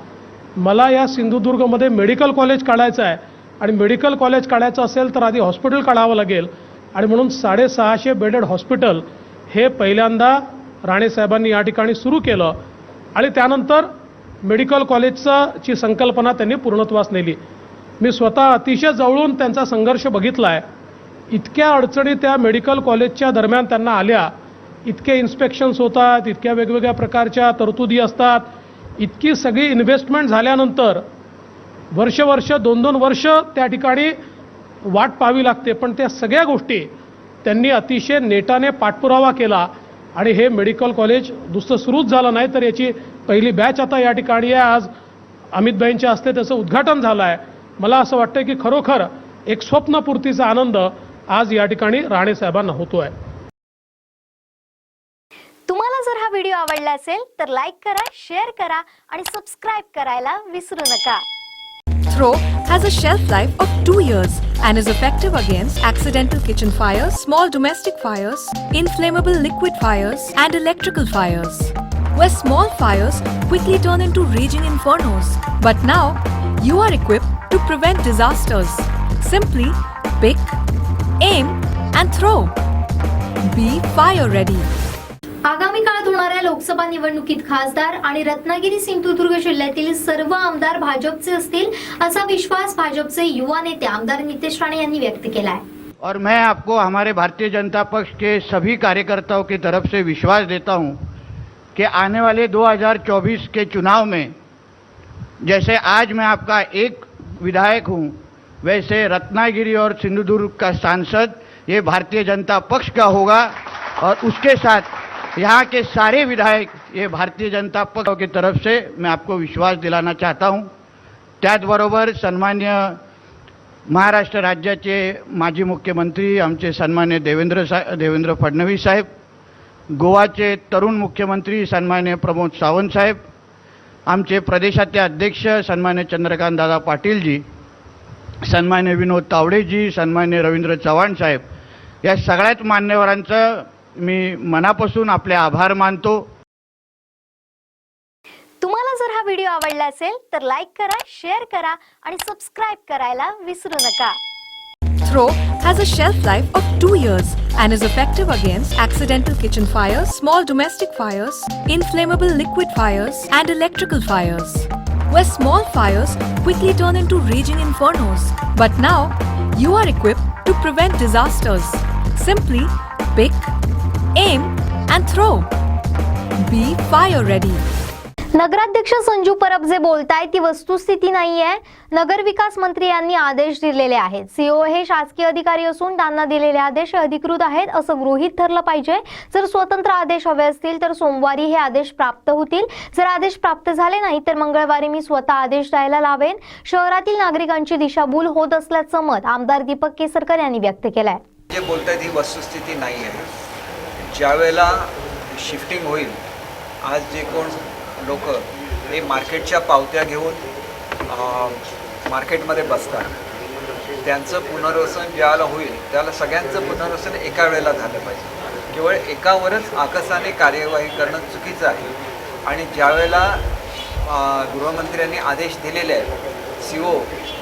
मला या सिंधुदुर्गमध्ये मेडिकल कॉलेज काढायचं आहे आणि मेडिकल कॉलेज काढायचं असेल तर आधी हॉस्पिटल काढावं लागेल आणि म्हणून 650 बेडेड हॉस्पिटल हे पहिल्यांदा राणेसाहेबांनी या ठिकाणी सुरू केलं आणि त्यानंतर मेडिकल कॉलेजची संकल्पना त्यांनी पूर्णत्वास नेली. मी स्वतः अतिशय जवळून त्यांचा संघर्ष बघितला आहे. इतक्या अडचणी त्या मेडिकल कॉलेजच्या दरम्यान त्यांना आल्या, इतके इन्स्पेक्शन्स होतात, इतक्या वेगवेगळ्या प्रकारच्या तरतुदी असतात, इतकी सगळी इन्व्हेस्टमेंट झाल्यानंतर वर्ष 2-2 वर्ष त्या ठिकाणी वाट पाहावी लागते. पण त्या सगळ्या गोष्टी त्यांनी अतिशय नेटाने पाठपुरावा केला आणि हे मेडिकल कॉलेज नुसतं सुरूच झालं नाही तर याची पहिली बॅच आता या ठिकाणी आहे. आज अमितभाईंच्या हस्ते त्याचं उद्घाटन झालं आहे. मला असं वाटतं की खरोखर एक स्वप्नपूर्तीचा आनंद आज या ठिकाणी राणे साहेबांना होतोय. तुम्हाला जर हा व्हिडिओ आवडला असेल तर लाईक करा, शेअर करा आणि सबस्क्राइब करायला विसरू नका. Throw has a shelf life of 2 years and is effective against accidental kitchen fires, small domestic fires, inflammable liquid fires, and electrical fires, where small fires quickly turn into raging infernos. But now, you are equipped to prevent disasters. Simply pick, aim, and throw. Be fire ready. आगामी काळात होणाऱ्या लोकसभा निवडणुकीत खासदार आणि रत्नागिरी सिंधुदुर्ग जिल्ह्यातील सर्व आमदार भाजपचे असतील असा विश्वास भाजपचे युवा नेते आमदार नितेश राणे यांनी व्यक्त केला आहे. और मैं आपको हमारे भारतीय जनता पक्ष के सभी कार्यकर्ताओं की तरफ से विश्वास देता हूं कि आने वाले 2024 के चुनाव में जैसे आज मैं आपका एक विधायक हूं, वैसे रत्नागिरी और सिंधुदुर्ग का सांसद ये भारतीय जनता पक्ष का होगा और उसके साथ यहाँ के सारे विधायक ये भारतीय जनता पक्ष की तरफ से मैं आपको विश्वास दिलाना चाहता हूँ. त्याचबरोबर सन्मान्य महाराष्ट्र राज्याचे माजी मुख्यमंत्री आमचे सन्मान्य देवेंद्र फडणवीस साहेब, गोवाचे तरुण मुख्यमंत्री सन्मान्य प्रमोद सावंत साहेब, आमचे प्रदेशाचे अध्यक्ष सन्मान्य चंद्रकांत दादा पाटीलजी, सन्मान्य विनोद तावडेजी, सन्मान्य रवींद्र चव्हाण साहेब, या सगळ्याच मान्यवरांचं मी मनापासून आपले आभार मानतो. तुम्हाला जर हा व्हिडिओ आवडला असेल तर लाईक करा, शेअर करा आणि सबस्क्राईब करायला विसरू नका. Throw has a shelf life of 2 years and is effective against accidental kitchen fires, small domestic fires, inflammable liquid fires, and electrical fires, where small fires quickly turn into raging infernos. But now, you are equipped to prevent disasters. Simply pick, aim, and throw. Be fire ready. नगराध्यक्ष संजू परब जे बोलतायत ती वस्तुस्थिती नाहीये. नगर विकास मंत्री यांनी आदेश दिलेले आहेत. सीओ हे शासकीय अधिकारी असून त्यांना दिलेले आदेश अधिकृत आहेत असं गृहीत धरलं पाहिजे. जर स्वतंत्र आदेश हवे असतील तर सोमवारी हे आदेश प्राप्त होतील. जर आदेश प्राप्त झाले नाही तर मंगळवारी मी स्वतः आदेश द्यायला लावेन. शहरातील नागरिकांची दिशाभूल होत असल्याचं मत आमदार दीपक केसरकर यांनी व्यक्त केलंय. जे बोलतायत ही वस्तुस्थिती नाही आहे. ज्यावेळेला शिफ्टिंग होईल, आज जे कोण लोक हे मार्केटच्या पावत्या घेऊन मार्केटमध्ये बसतात, त्यांचं पुनर्वसन ज्यावेळेला होईल त्याला सगळ्यांचं पुनर्वसन एका वेळेला झालं पाहिजे. केवळ एकावरच आकसाने कार्यवाही करणं चुकीचं आहे. आणि ज्यावेळेला गृहमंत्र्यांनी आदेश दिलेले आहेत, सीओ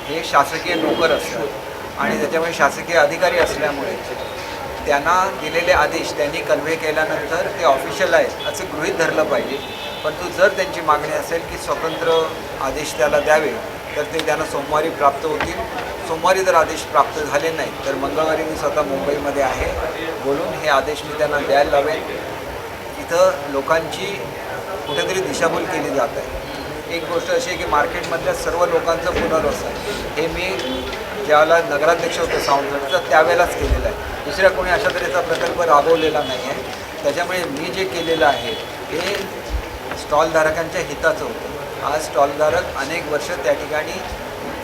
हे शासकीय नोकर असतात आणि त्याच्यामुळे शासकीय अधिकारी असल्यामुळे त्यांना दिलेले आदेश त्यांनी कन्व्हे केल्यानंतर ते ऑफिशियल आहेत असं गृहीत धरलं पाहिजे. परंतु जर त्यांची मागणी असेल की स्वतंत्र आदेश त्याला द्यावे तर ते त्यांना सोमवारी प्राप्त होतील. सोमवारी जर आदेश प्राप्त झाले नाही तर मंगळवारी मी स्वतः मुंबईमध्ये आहे, बोलून हे आदेश मी त्यांना द्यायला लावेन. इथं लोकांची कुठेतरी दिशाभूल केली जात आहे. एक गोष्ट अशी आहे की मार्केटमधल्या सर्व लोकांचं पुनर्वसन हे मी ज्यावेळेला नगराध्यक्ष होतो सावंतवाडीचा त्यावेळेलाच केलेलं आहे. दुसऱ्या कोणी अशा तऱ्हेचा प्रकल्प राबवलेला नाही आहे. त्याच्यामुळे मी जे केलेलं आहे हे स्टॉलधारकांच्या हिताचं होतं. आज स्टॉलधारक अनेक वर्ष त्या ठिकाणी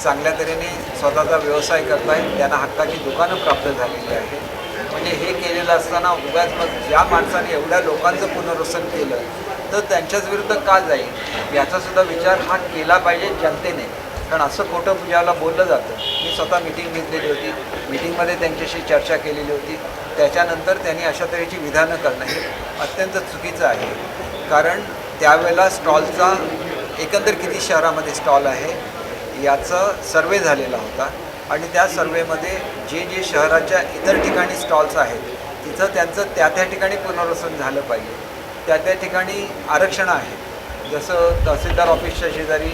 चांगल्या तऱ्हेने स्वतःचा व्यवसाय करत आहेत, त्यांना हक्काची दुकानं प्राप्त झालेली आहेत. म्हणजे हे केलेलं असताना उगाच मग ज्या माणसाने एवढ्या लोकांचं पुनर्वसन केलं तर त्यांच्याच विरुद्ध का जाईल याचासुद्धा विचार हा केला पाहिजे जनतेने. कारण असं खोटं ज्याला बोललं जातं, मी स्वतः मिटिंग घेतलेली होती, मिटिंगमध्ये त्यांच्याशी चर्चा केलेली होती, त्याच्यानंतर त्यांनी अशा तऱ्हेची विधानं करणं हे अत्यंत चुकीचं आहे. कारण त्यावेळेला स्टॉलचा एकंदर किती शहरामध्ये स्टॉल आहे याचा सर्वे झालेला होता आणि त्या सर्वेमध्ये जे जे शहराच्या इतर ठिकाणी स्टॉल्स आहेत तिथं त्यांचं त्या ठिकाणी पुनर्वसन झालं पाहिजे. त्या ठिकाणी आरक्षण आहे. जसं तहसीलदार ऑफिसच्या शेजारी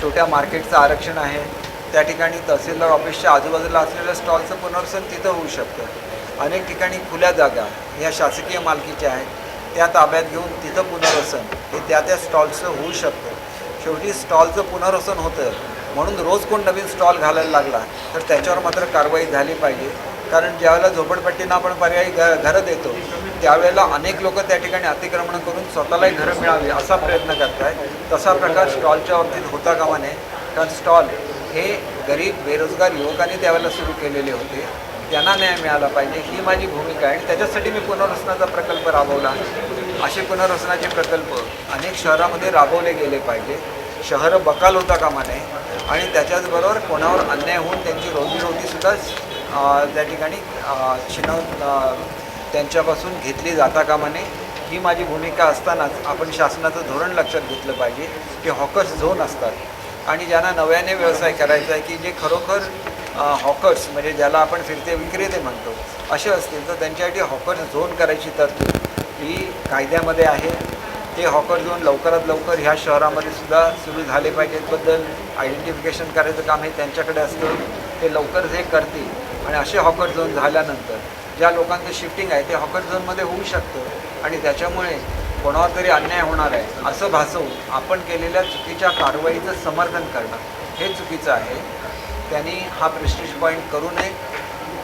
छोट्या मार्केटचं आरक्षण आहे, त्या ठिकाणी तहसीलदार ऑफिसच्या आजूबाजूला असलेल्या स्टॉलचं पुनर्वसन तिथं होऊ शकतं. अनेक ठिकाणी खुल्या जागा ह्या शासकीय मालकीच्या आहेत, त्या ताब्यात घेऊन तिथं पुनर्वसन हे त्या स्टॉल्सचं होऊ शकतं. शेवटी स्टॉलचं पुनर्वसन होतं म्हणून रोज कोण नवीन स्टॉल घालायला लागला तर त्याच्यावर मात्र कारवाई झाली पाहिजे. कारण ज्यावेळेला झोपडपट्टींना आपण पर्यायी घरं देतो त्यावेळेला अनेक लोक त्या ठिकाणी अतिक्रमण करून स्वतःलाही घरं मिळावी असा प्रयत्न करत आहेत. तसा प्रकार स्टॉलच्या बाबतीत होता कामा नये. कारण स्टॉल हे गरीब बेरोजगार युवकांनी त्यावेळेला सुरू केलेले होते, त्यांना न्याय मिळाला पाहिजे ही माझी भूमिका आहे. आणि त्याच्यासाठी मी पुनर्वसनाचा प्रकल्प राबवला. असे पुनर्वसनाचे प्रकल्प अनेक शहरामध्ये राबवले गेले पाहिजे. शहरं बकाल होता कामा नये आणि त्याच्याचबरोबर कोणावर अन्याय होऊन त्यांची रोजीरोटीसुद्धा त्या ठिकाणी त्यांच्यापासून घेतली जाता कामा नये. ही माझी भूमिका असतानाच आपण शासनाचं धोरण लक्षात घेतलं पाहिजे की हॉकर्स झोन असतात आणि ज्यांना नव्याने व्यवसाय करायचा आहे की जे खरोखर हॉकर्स म्हणजे ज्याला आपण फिरते विक्रेते म्हणतो असे असतील तर त्यांच्यासाठी हॉकर्स झोन करायची तरतूद ही कायद्यामध्ये आहे. ते हॉकर झोन लवकरात लवकर ह्या शहरामध्ये सुद्धा सुरू झाले पाहिजेत. आयडेंटिफिकेशन करायचं काम हे त्यांच्याकडे असतं. ते लवकर हे करतील आणि असे हॉकर झोन झाल्यानंतर ज्या लोकांचं शिफ्टिंग आहे ते हॉकर झोनमध्ये होऊ शकतं आणि त्याच्यामुळे कोणावर तरी अन्याय होणार आहे असं भासवून आपण केलेल्या चुकीच्या कारवाईचं समर्थन करणं हे चुकीचं आहे. त्यांनी हा प्रेस्टिज पॉईंट करू नये,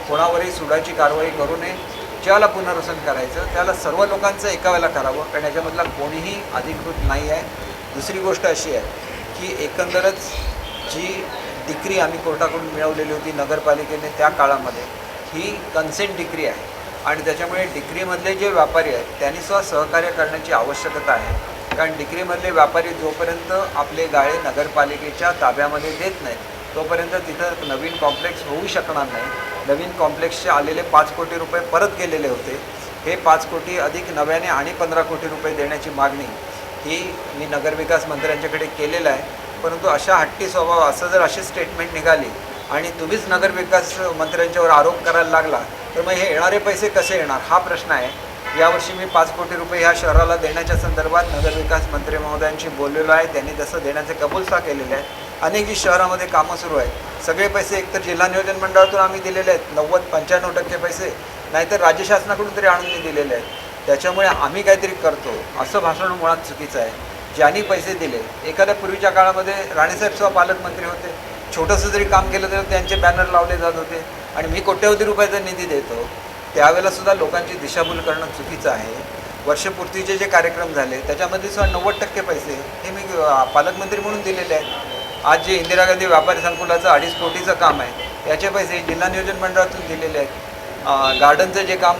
कोणावरही सुडाची कारवाई करू नये. ज्याला पुनर्वसन करायचं त्याला सर्व लोकांचं एका वेळेला करावं कारण याच्यामधला कोणीही अधिकृत नाही आहे. दुसरी गोष्ट अशी आहे की एकंदरच जी डिक्री आम्ही कोर्टाकडून मिळवलेली होती नगरपालिकेने त्या काळामध्ये ही कन्सेंट डिक्री आहे आणि त्याच्यामुळे डिक्रीमधले जे व्यापारी आहेत त्यांनी सुद्धा सहकार्य करण्याची आवश्यकता आहे. कारण डिक्रीमधले व्यापारी जोपर्यंत आपले गाळे नगरपालिकेच्या ताब्यामध्ये देत नाहीत तोपर्यंत तिथं नवीन कॉम्प्लेक्स होऊ शकणार नाही. नवीन कॉम्प्लेक्सचे आलेले 5 कोटी रुपये परत गेलेले होते. हे 5 कोटी अधिक नव्याने आणि 15 कोटी रुपये देण्याची मागणी ही मी नगरविकास मंत्र्यांच्याकडे केलेलं आहे. परंतु अशा हट्टी स्वभाव असं जर अशी स्टेटमेंट निघाली आणि तुम्हीच नगरविकास मंत्र्यांच्यावर आरोप करायला लागला तर मग हे येणारे पैसे कसे येणार हा प्रश्न आहे. यावर्षी मी 5 कोटी रुपये ह्या शहराला देण्याच्या संदर्भात नगरविकास मंत्री महोदयांशी बोललेलो आहे. त्यांनी तसं देण्याचे कबूलसा केलेले आहे. अनेक जी शहरामध्ये कामं सुरू आहेत सगळे पैसे एकतर जिल्हा नियोजन मंडळातून आम्ही दिलेले आहेत 90-95% पैसे, नाहीतर राज्य शासनाकडून तरी आणून मी दिलेले आहेत. त्याच्यामुळे आम्ही काहीतरी करतो असं भाषण मुळात चुकीचं आहे. ज्यांनी पैसे दिले एखाद्या पूर्वीच्या काळामध्ये राणेसाहेब सुद्धा पालकमंत्री होते. छोटंसं जरी काम केलं तर त्यांचे बॅनर लावले जात होते आणि मी कोट्यवधी रुपयाचा निधी देतो. त्यावेळेला सुद्धा लोकांची दिशाभूल करणं चुकीचं आहे. वर्षपूर्तीचे जे कार्यक्रम झाले त्याच्यामध्ये सुद्धा 90% पैसे हे मी पालकमंत्री म्हणून दिलेले आहेत. आज जे इंदिरा गांधी व्यापारी संकुलाचं 2.5 कोटीचं काम आहे याचे पैसे जिल्हा नियोजन मंडळातून दिलेले आहेत. गार्डनचं जे काम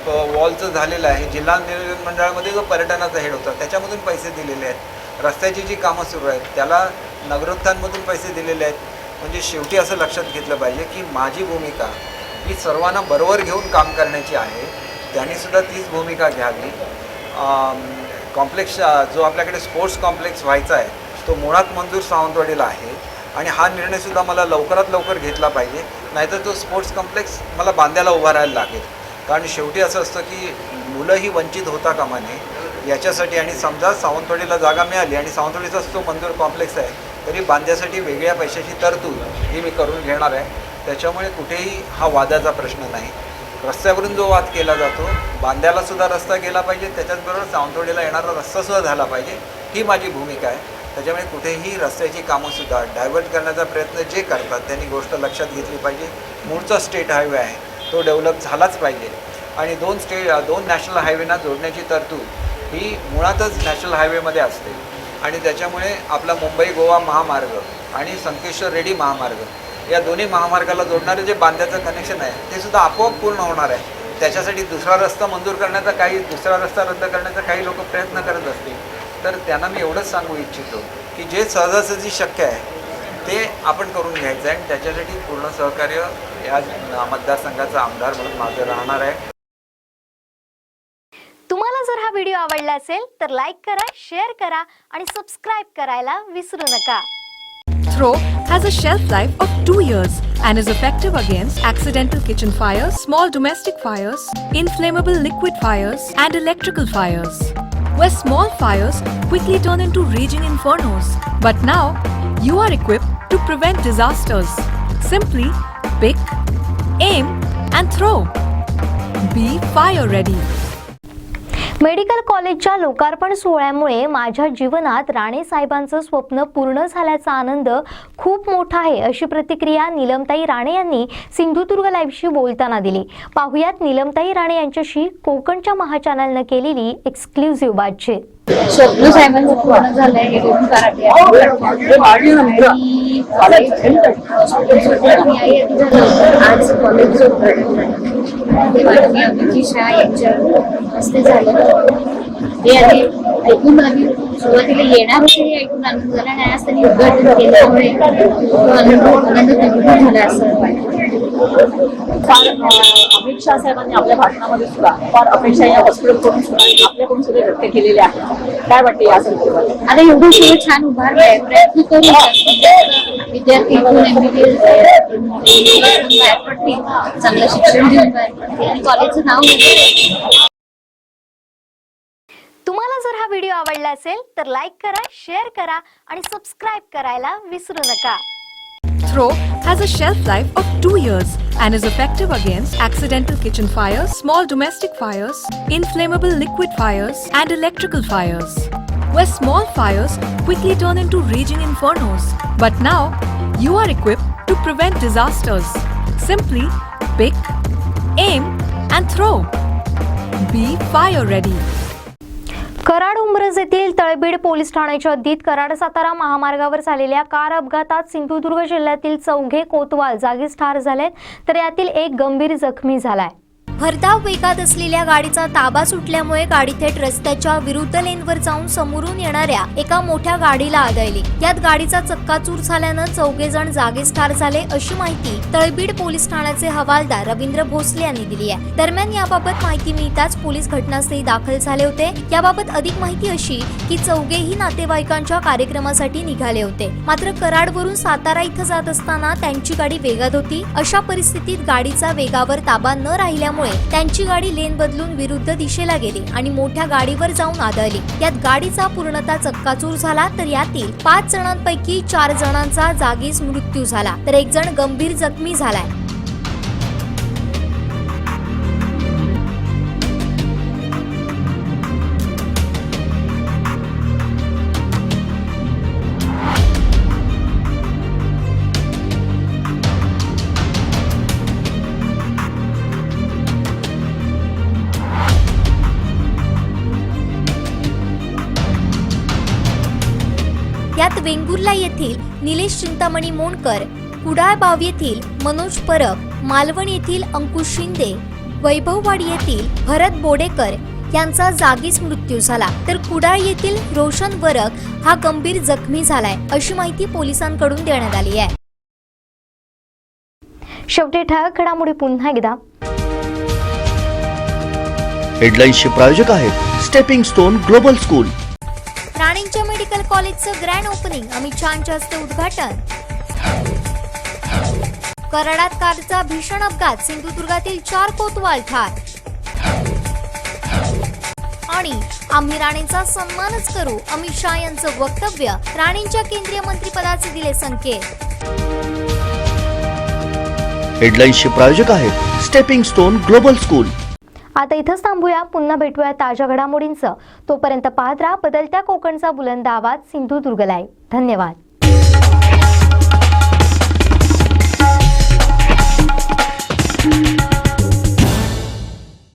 वॉलचं झालेलं आहे जिल्हा नियोजन मंडळामध्ये जो पर्यटनाचा हेड होता त्याच्यामधून पैसे दिलेले आहेत. रस्त्याची जी कामं सुरू आहेत त्याला नगरोत्थानमधून पैसे दिलेले आहेत. म्हणजे शेवटी असं लक्षात घेतलं पाहिजे की माझी भूमिका ही सर्वांना बरोबर घेऊन काम करण्याची आहे. त्यांनीसुद्धा तीच भूमिका घ्यावी. कॉम्प्लेक्स जो आपल्याकडे स्पोर्ट्स कॉम्प्लेक्स व्हायचा आहे तो मुळात मंजूर सावंतवाडीला आहे आणि हा निर्णयसुद्धा मला लवकरात लवकर घेतला पाहिजे. नाहीतर तो स्पोर्ट्स कॉम्प्लेक्स मला बांद्याला उभा राहायला लागेल. कारण शेवटी असं असतं की मुलंही वंचित होता कामा नये याच्यासाठी. आणि समजा सावंतवाडीला जागा मिळाली आणि सावंतवाडीचाच तो मंजूर कॉम्प्लेक्स आहे तरी बांद्यासाठी वेगळ्या पैशाची तरतूद ही मी करून घेणार आहे. त्याच्यामुळे कुठेही हा वादाचा प्रश्न नाही. रस्त्यावरून जो वाद केला जातो बांद्यालासुद्धा रस्ता गेला पाहिजे त्याच्याचबरोबर सावंतवाडीला येणारा रस्तासुद्धा झाला पाहिजे ही माझी भूमिका आहे. त्याच्यामुळे कुठेही रस्त्याची कामंसुद्धा डायव्हर्ट करण्याचा प्रयत्न जे करतात त्यांनी गोष्ट लक्षात घेतली पाहिजे. मूळचा स्टेट हायवे आहे तो डेव्हलप झालाच पाहिजे आणि 2 नॅशनल हायवेना जोडण्याची तरतूद ही मुळातच नॅशनल हायवेमध्ये असते आणि त्याच्यामुळे आपला मुंबई गोवा महामार्ग आणि संकेश्वर रेड्डी महामार्ग या दोन्ही महामार्गाला जोडणारे जे बांद्याचं कनेक्शन आहे ते सुद्धा आपोआप पूर्ण होणार आहे. त्याच्यासाठी दुसरा रस्ता मंजूर करण्याचा दुसरा रस्ता रद्द करण्याचा काही लोक प्रयत्न करत असतील तर त्यांना मी एवढंच सांगू इच्छितो की जे सहजासहजी शक्य आहे ते आपण करून घ्यायचं आहे आणि त्याच्यासाठी पूर्ण सहकार्य या मतदारसंघाचा आमदार म्हणून माझं राहणार आहे. तुम्हाला जर हा व्हिडिओ आवडला असेल तर लाईक करा, शेअर करा आणि सबस्क्राईब करायला विसरू नका. Throw has a shelf life of 2 years and is effective against accidental kitchen fires, small domestic fires, inflammable liquid fires, and electrical fires. Where small fires quickly turn into raging infernos. But now, you are equipped to prevent disasters. Simply pick, aim, and throw. Be fire ready. Medical कॉलेजच्या लोकार्पण सोहळ्यामुळे माझ्या जीवनात राणे साहेबांचं स्वप्न पूर्ण झाल्याचा आनंद खूप मोठा आहे अशी प्रतिक्रिया नीलमताई राणे यांनी सिंधुदुर्ग लाईव्हशी बोलताना दिली. पाहुयात नीलमताई राणे यांच्याशी कोकणच्या महाचॅनलनं केलेली एक्सक्लुझिव्ह बातचीत. स्वप्न साहेबांचं पूर्ण झालंय हे दोन कराटे आज कॉलेज माननीय अमित शाह यांच्या हस्ते झालं. हे आधी ऐकून आम्ही सुरुवातीला येणार होते हे ऐकून आनंद झाला आणि आज त्यांनी उद्घाटन केल्यामुळे तो आनंद द्विगुणित झाला असं वाटतं. अमित शाह साहेबांनी आपल्या भाषणामध्ये सुद्धा फार अपेक्षा या हॉस्पिटलकडून सुद्धा आपल्याकडून सुद्धा व्यक्त केलेल्या आहेत. काय वाटते या संदर्भात? आता एवढं सगळं छान उभारलं आहे, प्रयत्न करू विद्यार्थी इथून MBBS बाहेर पडतील, चांगलं शिक्षण घेऊन बाहेर पडतील आणि कॉलेजचं नाव घेतील. तुम्हाला जर हा व्हिडिओ आवडला असेल तर लाईक करा, शेअर करा आणि सबस्क्राईब करायला विसरू नका. Throw has a shelf life of 2 years and is effective against accidental kitchen fires, small domestic fires, inflammable liquid fires, and electrical fires. Where small fires quickly turn into raging infernos. But now, you are equipped to prevent disasters. Simply pick, aim, and throw. Be fire ready. Karad Umbraj येथील Talbid police ठाण्याच्या हद्दीत कराड सातारा महामार्गावर झालेल्या car अपघातात सिंधुदुर्ग जिल्ह्यातील 4 कोतवाल जागीच ठार झालेत, तर यातील एक गंभीर जखमी झालाय. भरधाव वेगात असलेल्या गाडीचा ताबा सुटल्यामुळे गाडी थेट रस्त्याच्या विरुद्ध लेनवर जाऊन समोरून येणाऱ्या एका मोठ्या गाडीला आदळली. यात गाडीचा चक्काचूर झाल्यानं 4 जण जागीच ठार झाले अशी माहिती तळबीड पोलीस ठाण्याचे हवालदार रवींद्र भोसले यांनी दिली आहे. दरम्यान याबाबत माहिती मिळताच पोलीस घटनास्थळी दाखल झाले होते. याबाबत अधिक माहिती अशी की 4ही नातेवाईकांच्या कार्यक्रमासाठी निघाले होते, मात्र कराडवरून सातारा इथं जात असताना त्यांची गाडी वेगात होती. अशा परिस्थितीत गाडीचा वेगावर ताबा न राहिल्यामुळे त्यांची गाडी लेन बदलून विरुद्ध दिशेला गेली आणि मोठ्या गाडीवर जाऊन आदळली. यात गाडीचा पूर्णतः चक्काचूर झाला, तर यातील 5 जणांपैकी 4 जणांचा जागीच मृत्यू झाला, तर 1 जण गंभीर जखमी झालाय. यात वेंगुर्ला येथील निलेश चिंतामणी मोंडकर, कुडाळबाव येथील मनोज परब, मालवण येथील अंकुश शिंदे, वैभववाडी येथील भरत बोडेकर यांचा जागीच मृत्यू झाला, तर कुडाळ येथील रोशन वरक हा गंभीर जखमी झालाय अशी माहिती पोलिसांकडून देण्यात आली आहे. शेवटी ठळक घडामोडी पुन्हा एकदा. हेडलाईन्सचे प्रायोजक आहेत स्टेपिंग स्टोन ग्लोबल स्कूल. राणींच्या मेडिकल कॉलेजचं ग्रँड ओपनिंग, अमित शहांच्या हस्ते उद्घाटन. कराडात कारचा भीषण अपघात, सिंधुदुर्गातील 4 कोतवाल ठार. आणि आम्ही राणींचा सन्मानच करू, अमित शहा यांचं वक्तव्य, राणींच्या केंद्रीय मंत्रिपदाचे दिले संकेत. हेडलाईन्सचे प्रायोजक आहेत स्टेपिंग स्टोन ग्लोबल स्कूल. आता इथंच थांबूया, पुन्हा भेटूया ताज्या घडामोडींचं. तोपर्यंत पाहत राहा बदलत्या कोकणचा बुलंद आवाज सिंधुदुर्ग लाईव्ह. धन्यवाद.